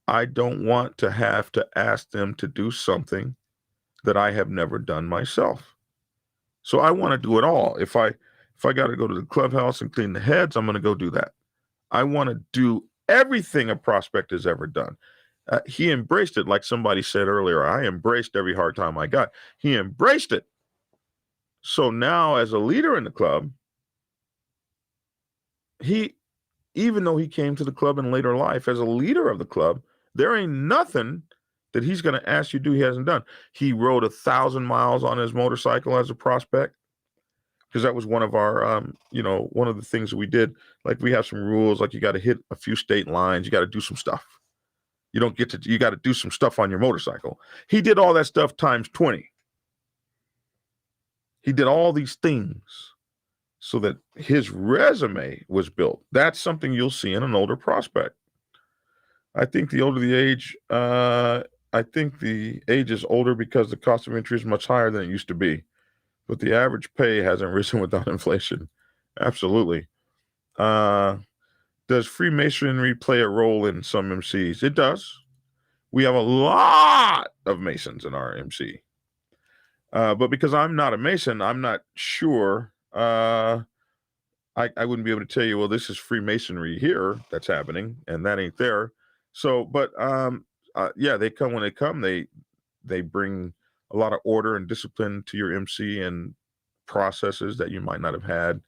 I don't want to have to ask them to do something that I have never done myself. So I want to do it all. If I got to go to the clubhouse and clean the heads, I'm going to go do that. I want to do everything a prospect has ever done. He embraced it, like somebody said earlier. I embraced every hard time I got. He embraced it. So now, as a leader in the club, even though he came to the club in later life as a leader of the club, there ain't nothing that he's going to ask you to do he hasn't done. He rode 1,000 miles on his motorcycle as a prospect, because that was one of our, one of the things that we did. Like, we have some rules, like you got to hit a few state lines, you got to do some stuff. You got to do some stuff on your motorcycle. He did all that stuff times 20. He did all these things so that his resume was built. That's something you'll see in an older prospect. I think the older the age, I think the age is older because the cost of entry is much higher than it used to be. But the average pay hasn't risen without inflation. Absolutely. Does Freemasonry play a role in some MCs? It does. We have a lot of Masons in our MC. But because I'm not a Mason, I'm not sure. I wouldn't be able to tell you, well, this is Freemasonry here that's happening, and that ain't there. So, but yeah, they come when they come. They bring a lot of order and discipline to your MC, and processes that you might not have had.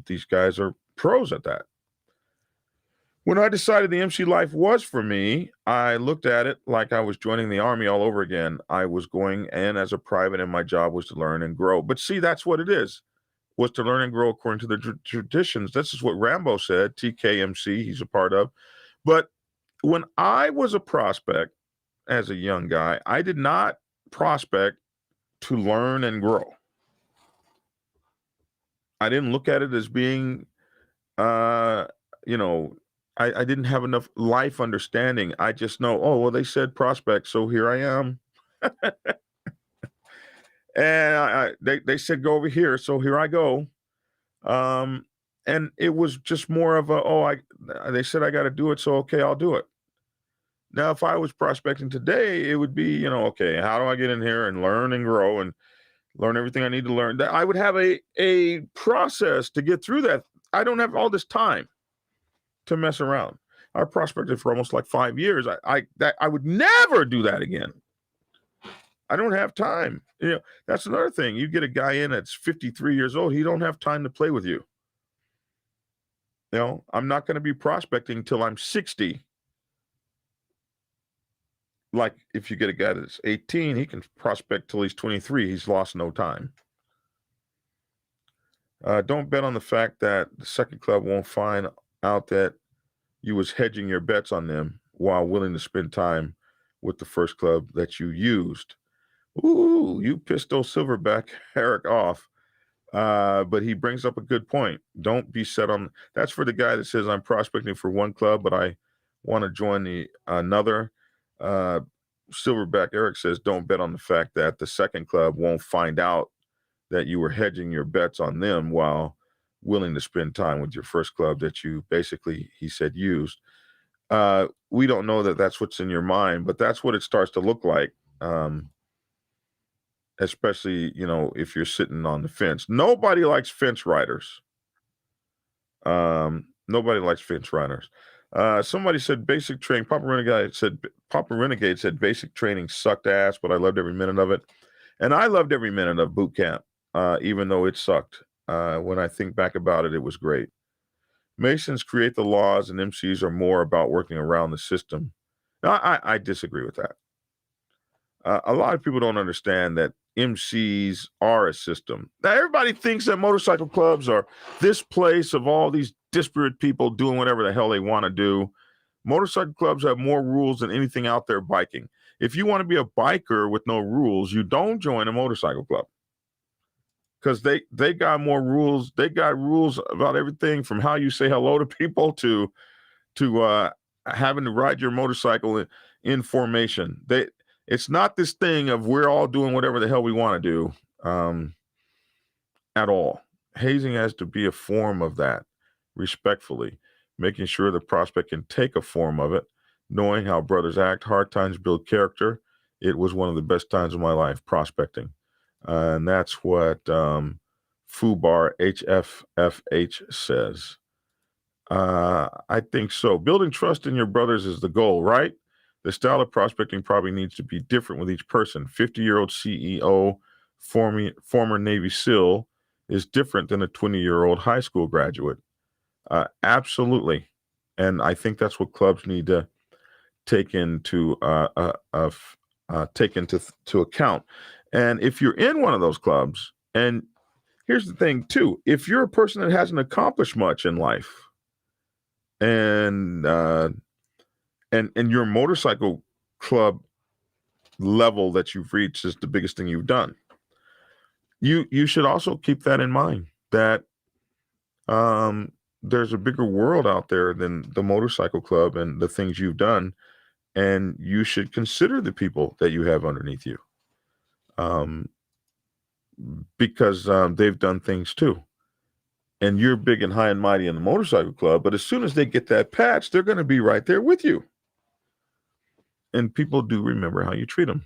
These guys are pros at that. When I decided the MC life was for me, I looked at it like I was joining the army all over again. I was going in as a private, and my job was to learn and grow. But see, that's what it is, was to learn and grow according to the traditions. This is what Rambo said, TKMC, he's a part of. But when I was a prospect as a young guy, I did not prospect to learn and grow. I didn't look at it as being, you know, I didn't have enough life understanding. I just know, oh, well, they said prospect, so here I am. And they said go over here, so here I go. And it was just more of a, they said I got to do it, so okay, I'll do it. Now, if I was prospecting today, it would be, okay, how do I get in here and learn and grow and learn everything I need to learn? I would have a process to get through that. I don't have all this time to mess around. I prospected for almost like 5 years. I would never do that again. I don't have time. That's another thing. You get a guy in that's 53 years old, he don't have time to play with you. I'm not going to be prospecting till I'm 60. Like if you get a guy that's 18, he can prospect till he's 23. He's lost no time. Don't bet on the fact that the second club won't find out that you was hedging your bets on them while willing to spend time with the first club that you used. Ooh, you pissed old Silverback Eric off. But he brings up a good point. Don't be set on. That's for the guy that says I'm prospecting for one club, but I want to join another. Silverback Eric says don't bet on the fact that the second club won't find out that you were hedging your bets on them while willing to spend time with your first club that you basically, he said, used. We don't know that that's what's in your mind, but that's what it starts to look like. Especially, if you're sitting on the fence. Nobody likes fence riders. Nobody likes fence riders. Somebody said basic training. Papa Renegade said basic training sucked ass, but I loved every minute of it. And I loved every minute of boot camp, even though it sucked. When I think back about it, it was great. Masons create the laws, and MCs are more about working around the system. Now, I disagree with that. A lot of people don't understand that MCs are a system. Now, everybody thinks that motorcycle clubs are this place of all these disparate people doing whatever the hell they want to do. Motorcycle clubs have more rules than anything out there biking. If you want to be a biker with no rules, you don't join a motorcycle club. Because they got more rules. They got rules about everything from how you say hello to people to having to ride your motorcycle in formation. It's not this thing of we're all doing whatever the hell we want to do at all. Hazing has to be a form of that, respectfully, making sure the prospect can take a form of it, knowing how brothers act. Hard times build character. It was one of the best times of my life, prospecting. And that's what Fubar HFFH says. I think so. Building trust in your brothers is the goal, right? The style of prospecting probably needs to be different with each person. 50-year-old CEO, former Navy SEAL is different than a 20-year-old high school graduate. Absolutely. And I think that's what clubs need to take into account. And if you're in one of those clubs, and here's the thing too, if you're a person that hasn't accomplished much in life, and your motorcycle club level that you've reached is the biggest thing you've done, you should also keep that in mind, that there's a bigger world out there than the motorcycle club and the things you've done, and you should consider the people that you have underneath you, because they've done things too. And you're big and high and mighty in the motorcycle club, but as soon as they get that patch, they're going to be right there with you. And people do remember how you treat them.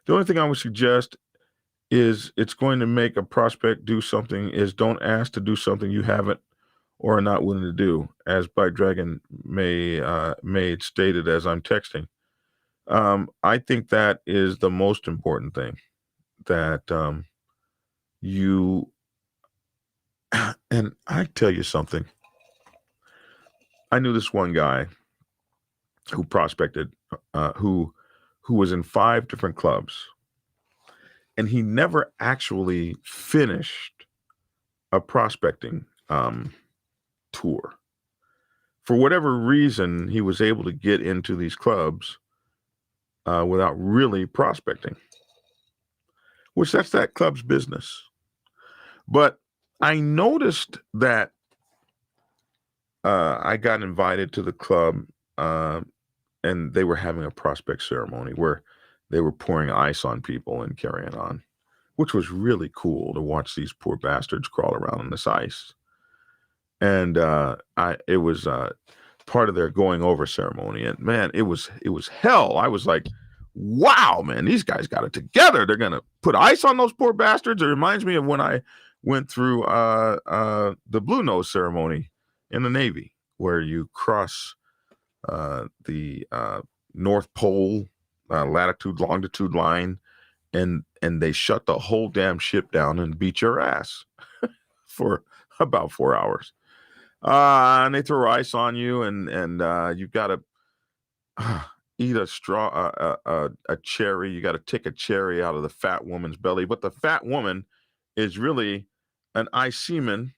The only thing I would suggest is it's going to make a prospect do something is don't ask to do something you haven't or are not willing to do, as by Dragon made stated as I'm texting. I think that is the most important thing, that you, and I tell you something. I knew this one guy who prospected, who was in 5 different clubs, and he never actually finished a prospecting tour. For whatever reason, he was able to get into these clubs without really prospecting, which that's that club's business. But I noticed that I got invited to the club, and they were having a prospect ceremony where they were pouring ice on people and carrying on, which was really cool to watch these poor bastards crawl around on this ice. And it was part of their going over ceremony, and man, it was hell. I was like, wow, man, these guys got it together. They're gonna put ice on those poor bastards. It reminds me of when I went through the Blue Nose ceremony in the Navy, where you cross the North Pole latitude longitude line, and they shut the whole damn ship down and beat your ass for about 4 hours. And they throw ice on you, and you've got to eat a cherry. You got to take a cherry out of the fat woman's belly, but the fat woman is really an ice seaman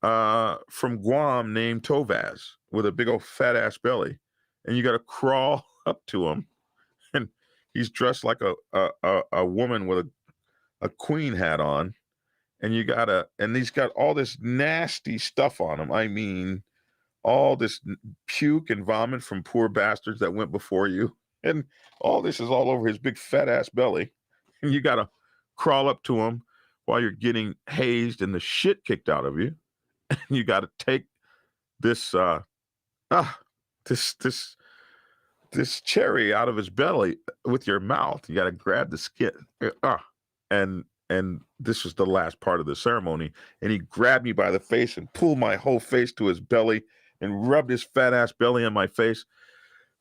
from Guam named Tovaz with a big old fat ass belly, and you got to crawl up to him, and he's dressed like a woman with a queen hat on. And he's got all this nasty stuff on him. I mean, all this puke and vomit from poor bastards that went before you. And all this is all over his big fat ass belly. And you got to crawl up to him while you're getting hazed and the shit kicked out of you. And you got to take this cherry out of his belly with your mouth. You got to grab the skin. And this was the last part of the ceremony. And he grabbed me by the face and pulled my whole face to his belly and rubbed his fat ass belly on my face,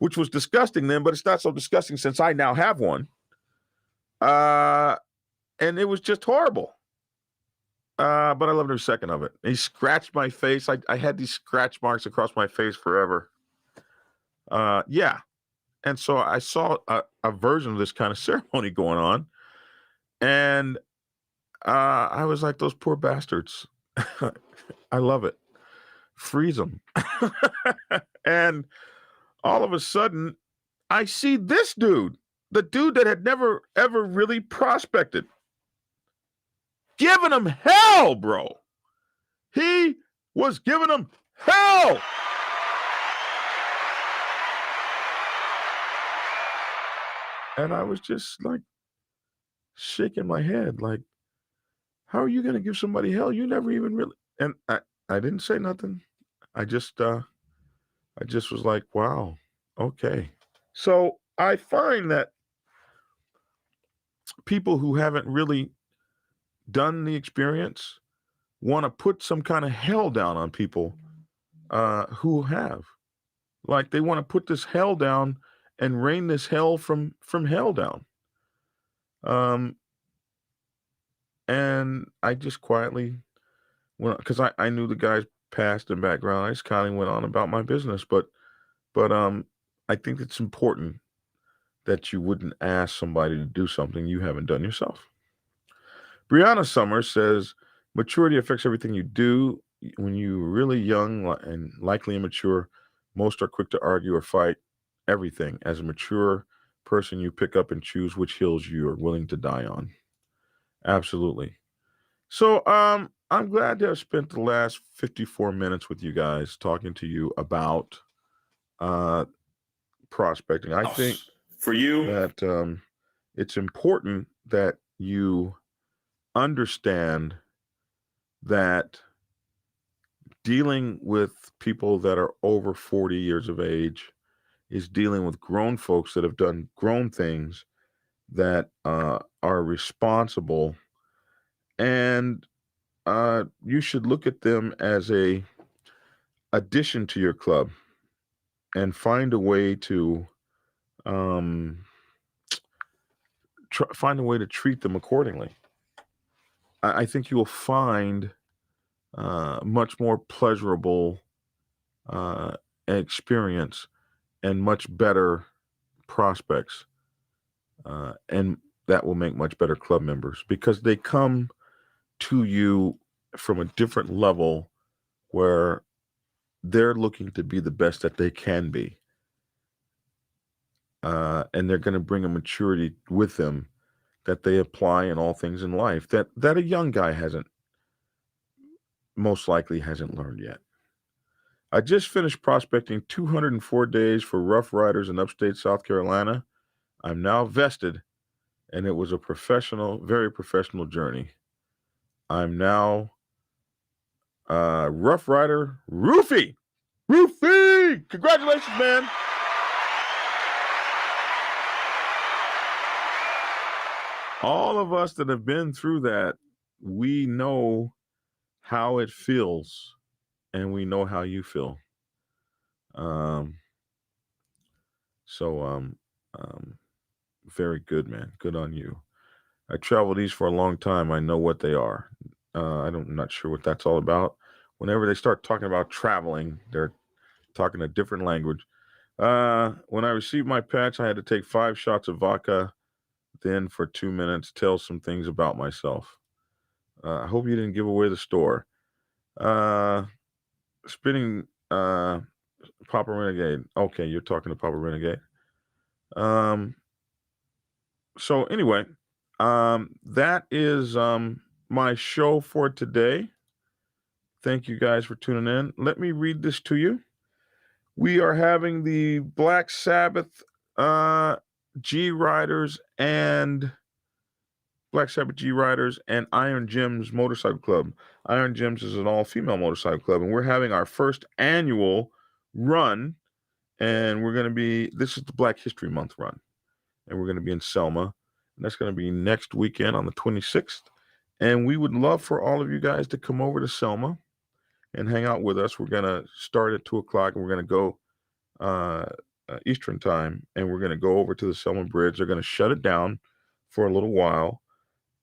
which was disgusting then, but it's not so disgusting since I now have one. And it was just horrible. But I loved every second of it. And he scratched my face. I had these scratch marks across my face forever. Yeah. And so I saw a version of this kind of ceremony going on. And I was like, those poor bastards. I love it. Freeze them. And all of a sudden, I see this dude, the dude that had never, ever really prospected, giving them hell, bro. He was giving them hell. And I was just like shaking my head, like, how are you going to give somebody hell? You never even really. And I didn't say nothing. I just was like, wow, okay. So I find that people who haven't really done the experience want to put some kind of hell down on people who have. Like they want to put this hell down and rain this hell from hell down. And I just quietly went, because I knew the guy's past and background. I just kind of went on about my business. But I think it's important that you wouldn't ask somebody to do something you haven't done yourself. Brianna Summers says, maturity affects everything you do. When you're really young and likely immature, most are quick to argue or fight everything. As a mature person, you pick up and choose which hills you are willing to die on. Absolutely. So I'm glad to have spent the last 54 minutes with you guys talking to you about prospecting. I think for you that it's important that you understand that dealing with people that are over 40 years of age is dealing with grown folks that have done grown things that are responsible, and you should look at them as a addition to your club and find a way to treat them accordingly. I think you will find much more pleasurable experience and much better prospects, and that will make much better club members because they come to you from a different level where they're looking to be the best that they can be, and they're going to bring a maturity with them that they apply in all things in life that a young guy most likely hasn't learned yet. I just finished prospecting 204 days for Rough Riders in upstate South Carolina. I'm now vested, and it was a very professional journey. I'm now Rough Rider Roofie. Roofie! Congratulations, man. All of us that have been through that, we know how it feels, and we know how you feel. So, very good, man. Good on you. I traveled east for a long time. I know what they are. I'm not sure what that's all about. Whenever they start talking about traveling, they're talking a different language. When I received my patch, I had to take 5 shots of vodka. Then, for 2 minutes, tell some things about myself. I hope you didn't give away the store. Spinning Papa Renegade. Okay, you're talking to Papa Renegade. So anyway, that is my show for today. Thank you guys for tuning in. Let me read this to you. We are having the Black Sabbath G Riders and Iron Gems Motorcycle Club. Iron Gems is an all-female motorcycle club, and we're having our first annual run, and this is the Black History Month run, and we're going to be in Selma, and that's going to be next weekend on the 26th, and we would love for all of you guys to come over to Selma and hang out with us. We're going to start at 2 o'clock, and we're going to go Eastern time, and we're going to go over to the Selma Bridge. They're going to shut it down for a little while,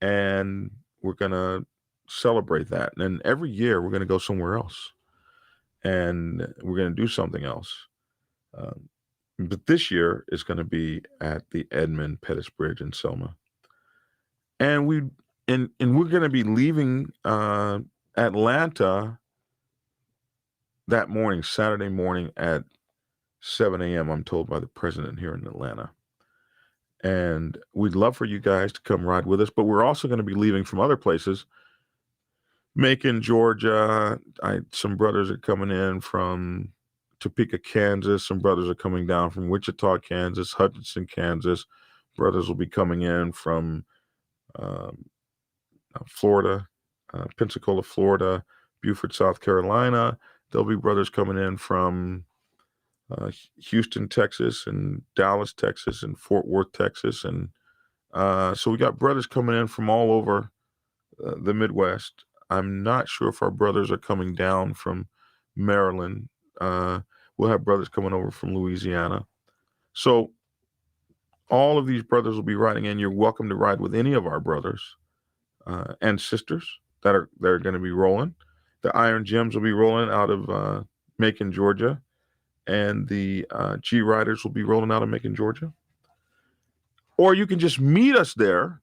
and we're going to celebrate that. And then every year we're going to go somewhere else, and we're going to do something else. But this year is going to be at the Edmund Pettus Bridge in Selma. And we're going to be leaving Atlanta that morning, Saturday morning at 7 a.m., I'm told by the president here in Atlanta. And we'd love for you guys to come ride with us, but we're also going to be leaving from other places. Macon, Georgia. Some brothers are coming in from Topeka, Kansas. Some brothers are coming down from Wichita, Kansas, Hutchinson, Kansas. Brothers will be coming in from Florida, Pensacola, Florida, Beaufort, South Carolina. There'll be brothers coming in from Houston, Texas, and Dallas, Texas, and Fort Worth, Texas. And so we got brothers coming in from all over the Midwest. I'm not sure if our brothers are coming down from Maryland. We'll have brothers coming over from Louisiana. So all of these brothers will be riding in. You're welcome to ride with any of our brothers and sisters that are going to be rolling. The Iron Gems will be rolling out of Macon, Georgia, and the G Riders will be rolling out of Macon, Georgia. Or you can just meet us there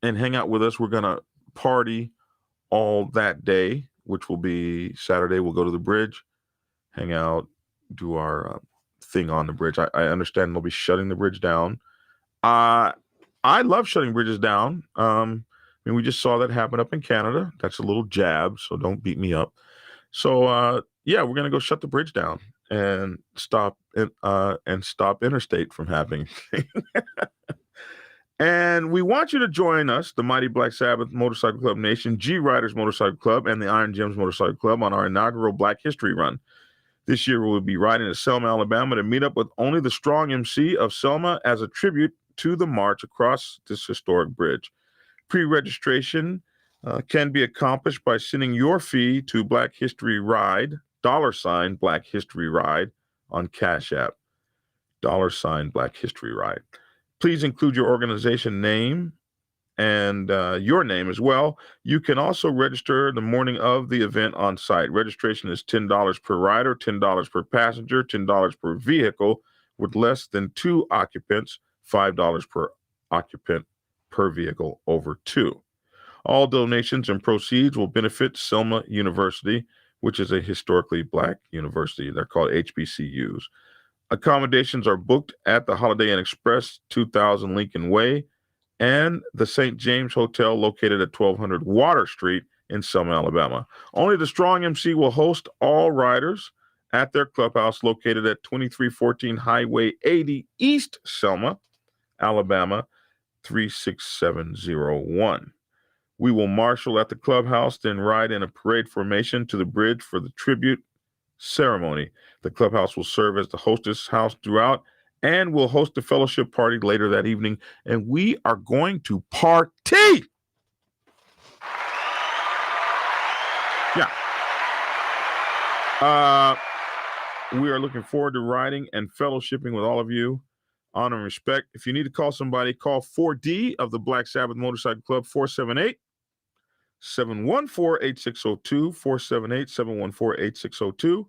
and hang out with us. We're going to party all that day, which will be Saturday. We'll go to the bridge, hang out, do our thing on the bridge. I understand they'll be shutting the bridge down. I love shutting bridges down. We just saw that happen up in Canada. That's a little jab, so don't beat me up. So we're gonna go shut the bridge down and stop interstate from happening. And we want you to join us, the Mighty Black Sabbath Motorcycle Club Nation, G Riders Motorcycle Club, and the Iron Gems Motorcycle Club on our inaugural Black History Run. This year, we'll be riding to Selma, Alabama to meet up with only the strong MC of Selma as a tribute to the march across this historic bridge. Pre-registration can be accomplished by sending your fee to Black History Ride, $ Black History Ride on Cash App, $ Black History Ride. Please include your organization name and your name as well. You can also register the morning of the event on site. Registration is $10 per rider, $10 per passenger, $10 per vehicle with less than 2 occupants, $5 per occupant per vehicle over 2. All donations and proceeds will benefit Selma University, which is a historically Black university. They're called HBCUs. Accommodations are booked at the Holiday Inn Express, 2000 Lincoln Way, and the St. James Hotel located at 1200 Water Street in Selma, Alabama. Only the Strong MC will host all riders at their clubhouse located at 2314 Highway 80 East Selma, Alabama, 36701. We will marshal at the clubhouse, then ride in a parade formation to the bridge for the tribute ceremony. The clubhouse will serve as the hostess house throughout and will host a fellowship party later that evening. And we are going to party. Yeah. We are looking forward to riding and fellowshipping with all of you. Honor and respect. If you need to call somebody, call 4D of the Black Sabbath Motorcycle Club, 478 714 8602, 478 714 8602.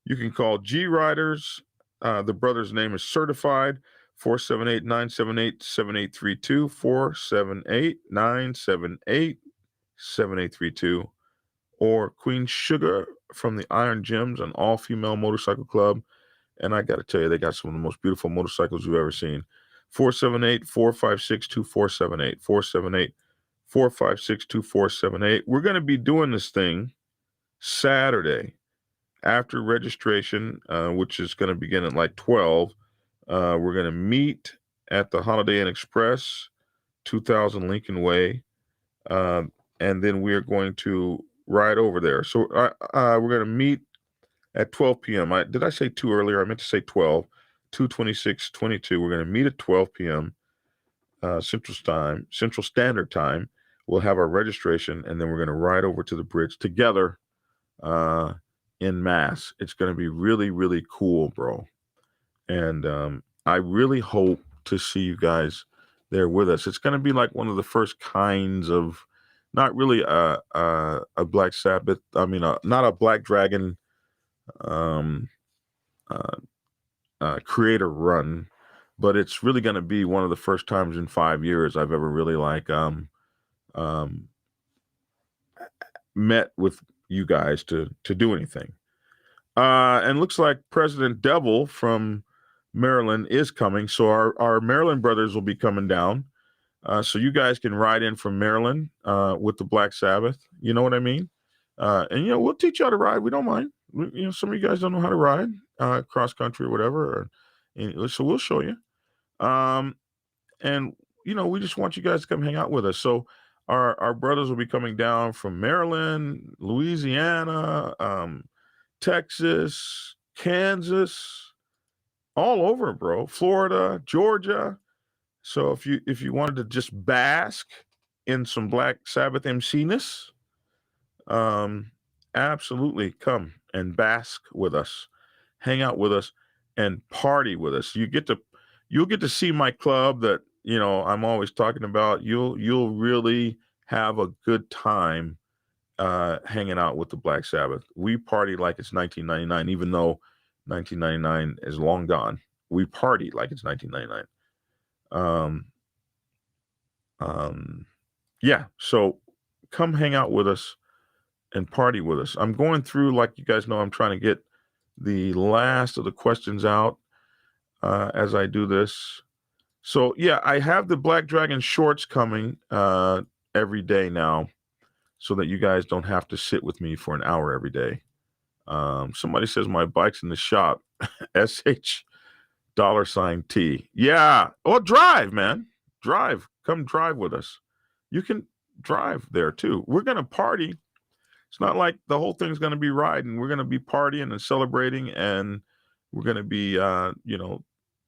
You can call G Riders. The brother's name is Certified, 478 978 7832, 478 978 7832. Or Queen Sugar from the Iron Gems, an all female motorcycle club. And I got to tell you, they got some of the most beautiful motorcycles you've ever seen. 478 456 2478, 478 456 2478. We're going to be doing this thing Saturday after registration, which is going to begin at like 12. We're going to meet at the Holiday Inn Express, 2000 Lincoln Way, and then we are going to ride over there. So we're going to meet at 12 p.m. Did I say 2 earlier? I meant to say 12. 2:26:22. We're going to meet at 12 p.m. Central Standard Time. We'll have our registration, and then we're going to ride over to the bridge together in mass. It's going to be really, really cool, bro. And I really hope to see you guys there with us. It's going to be like one of the first kinds of, not really a Black Sabbath, not a Black Dragon creator run, but it's really going to be one of the first times in 5 years I've ever really met with you guys to do anything. And looks like President Devil from Maryland is coming. So our Maryland brothers will be coming down. So you guys can ride in from Maryland with the Black Sabbath. You know what I mean? And, we'll teach you how to ride. We don't mind. Some of you guys don't know how to ride cross country or whatever. So we'll show you. And, we just want you guys to come hang out with us. So our brothers will be coming down from Maryland, Louisiana, Texas, Kansas, all over, bro. Florida, Georgia. So if you wanted to just bask in some Black Sabbath MC-ness, absolutely come and bask with us, hang out with us, and party with us. You'll get to see my club that I'm always talking about. You'll really have a good time hanging out with the Black Sabbath. We party like it's 1999, even though 1999 is long gone. We party like it's 1999. Yeah. So come hang out with us and party with us. I'm going through, like you guys know, I'm trying to get the last of the questions out as I do this. So yeah, I have the Black Dragon shorts coming every day now, so that you guys don't have to sit with me for an hour every day. Somebody says my bike's in the shop. SH $T. Yeah. Oh, drive, man. Drive. Come drive with us. You can drive there too. We're going to party. It's not like the whole thing's going to be riding. We're going to be partying and celebrating, and we're going to be,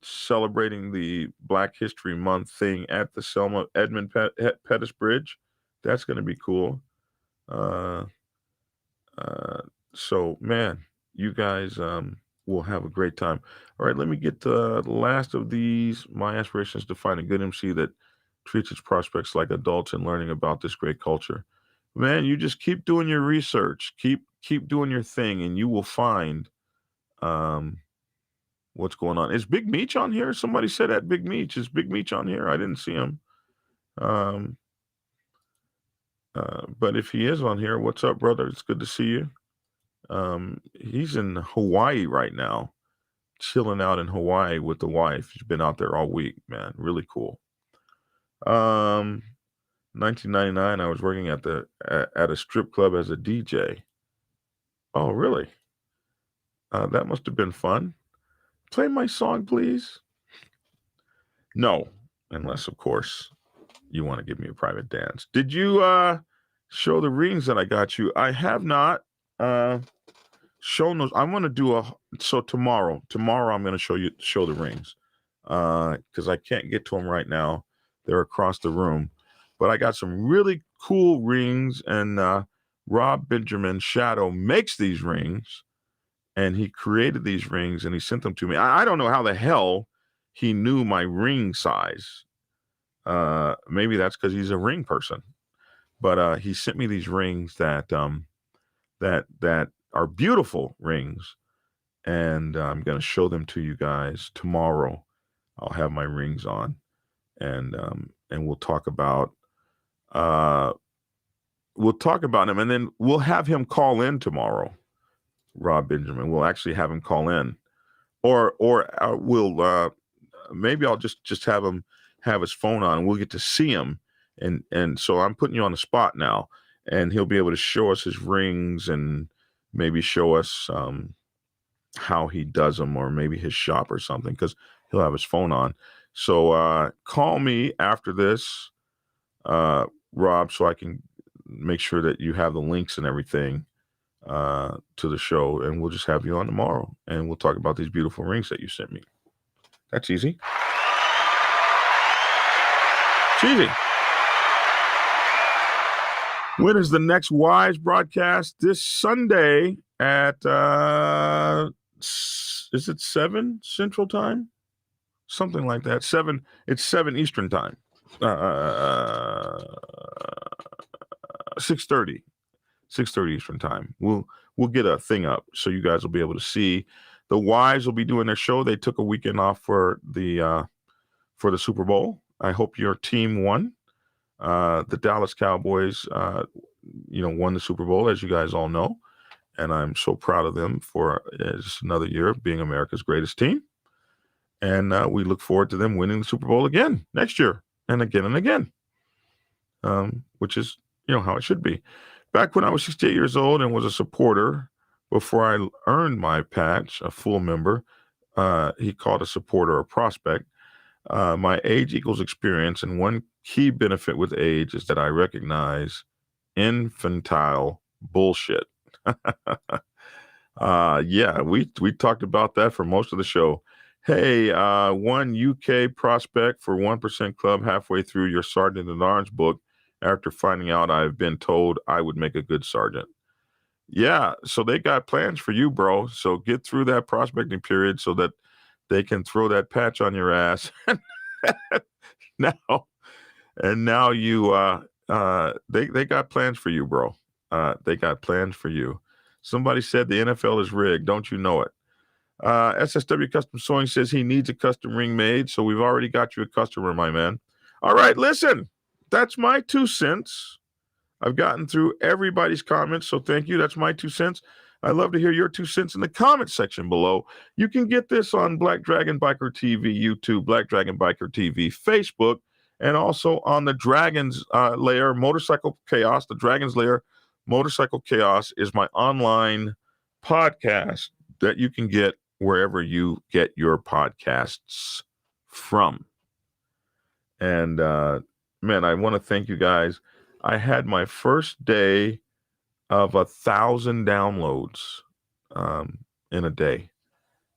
celebrating the Black History Month thing at the Selma Edmund Pettus Bridge. That's going to be cool. So man, you guys will have a great time. All right, let me get the last of these. My aspirations to find a good MC that treats its prospects like adults and learning about this great culture. Man, you just keep doing your research, keep doing your thing, and you will find what's going on. Is Big Meech on here? Somebody said that Big Meech. Is Big Meech on here? I didn't see him. But if he is on here, what's up, brother? It's good to see you. He's in Hawaii right now, chilling out in Hawaii with the wife. He's been out there all week, man. Really cool. 1999, I was working at a strip club as a DJ. Oh, really? That must have been fun. Play my song, please. No, unless, of course, you want to give me a private dance. Did you show the rings that I got you? I have not shown those. I'm going to do tomorrow I'm going to show the rings because I can't get to them right now. They're across the room, but I got some really cool rings, and Rob Benjamin Shadow makes these rings, and he created these rings and he sent them to me. I don't know how the hell he knew my ring size. Maybe that's because he's a ring person, but he sent me these rings that are beautiful rings, and I'm going to show them to you guys tomorrow. I'll have my rings on, and we'll talk about them, and then we'll have him call in tomorrow. Rob Benjamin, we'll actually have him call in, or we'll maybe I'll just have him have his phone on, and we'll get to see him. And so I'm putting you on the spot now, and he'll be able to show us his rings and maybe show us how he does them, or maybe his shop or something, because he'll have his phone on. So call me after this, Rob, so I can make sure that you have the links and everything to the show, and we'll just have you on tomorrow, and we'll talk about these beautiful rings that you sent me. That's easy. It's easy. When is the next Wise broadcast? This Sunday at is it 7 Central Time? Something like that. 7. It's 7 Eastern Time. 6:30 Eastern Time. We'll get a thing up so you guys will be able to see. The Wise will be doing their show. They took a weekend off for the Super Bowl. I hope your team won. The Dallas Cowboys, won the Super Bowl, as you guys all know, and I'm so proud of them for just another year of being America's greatest team. And we look forward to them winning the Super Bowl again next year, and again, which is how it should be. Back when I was 68 years old and was a supporter, before I earned my patch, a full member, he called a supporter a prospect. My age equals experience, and one key benefit with age is that I recognize infantile bullshit. Yeah, we talked about that for most of the show. Hey, one UK prospect for 1% Club halfway through your Sergeant at Arms book after finding out I've been told I would make a good sergeant. Yeah, so they got plans for you, bro. So get through that prospecting period so that they can throw that patch on your ass. now you they got plans for you, bro. They got plans for you. Somebody said the NFL is rigged. Don't you know it? SSW Custom Sewing says he needs a custom ring made, so we've already got you a customer, my man. All right, listen, that's my 2 cents. I've gotten through everybody's comments, so thank you. That's my 2 cents. I'd love to hear your 2 cents in the comment section below. You can get this on Black Dragon Biker TV, YouTube, Black Dragon Biker TV, Facebook, and also on the Dragons Lair Motorcycle Chaos. The Dragons Lair Motorcycle Chaos is my online podcast that you can get wherever you get your podcasts from. And man, I want to thank you guys. I had my first day of 1,000 downloads in a day,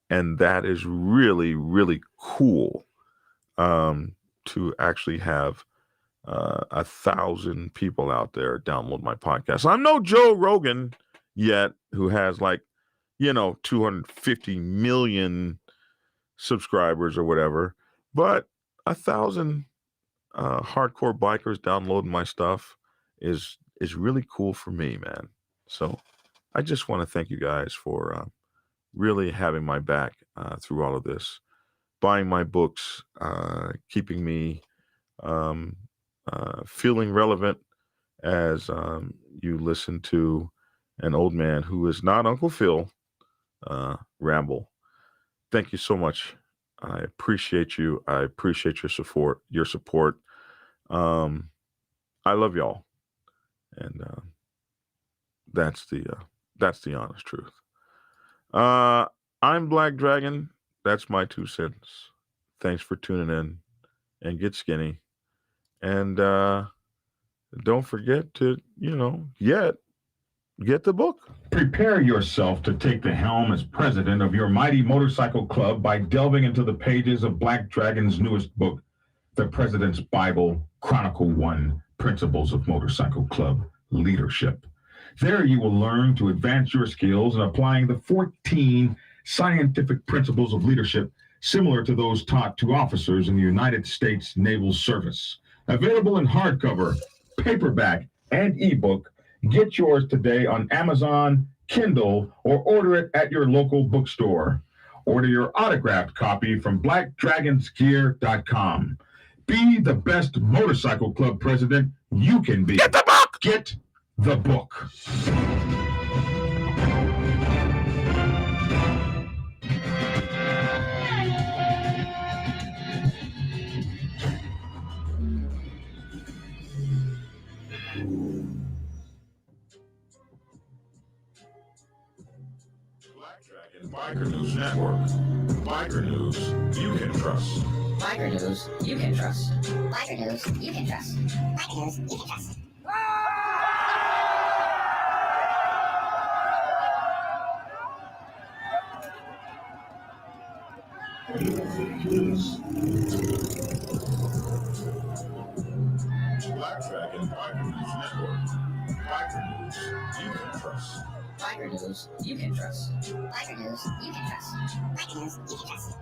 and that is really, really cool to actually have 1,000 people out there download my podcast. I'm no Joe Rogan yet, who has 250 million subscribers or whatever, but 1,000 hardcore bikers downloading my stuff is really cool for me, man. So I just want to thank you guys for really having my back through all of this, buying my books, keeping me feeling relevant as you listen to an old man who is not Uncle Phil ramble. Thank you so much. I appreciate you. I appreciate your support. I love y'all, and that's the honest truth. I'm Black Dragon. That's my 2 cents. Thanks for tuning in, and get skinny. And don't forget to, get the book. Prepare yourself to take the helm as president of your mighty motorcycle club by delving into the pages of Black Dragon's newest book, The President's Bible, Chronicle 1, Principles of Motorcycle Club Leadership. There you will learn to advance your skills in applying the 14 scientific principles of leadership similar to those taught to officers in the United States Naval Service. Available in hardcover, paperback, and ebook. Get yours today on Amazon, Kindle, or order it at your local bookstore. Order your autographed copy from blackdragonsgear.com. Be the best motorcycle club president you can be. Get the book! Get the book. Black Dragon Biker News Network. Biker news you can trust. Biker news you can trust. Biker news you can trust. Biker news you can trust. Black Dragon Biker News Network. Biker news you can trust. Biker news you can trust. Biker news you can trust. Biker news you can trust.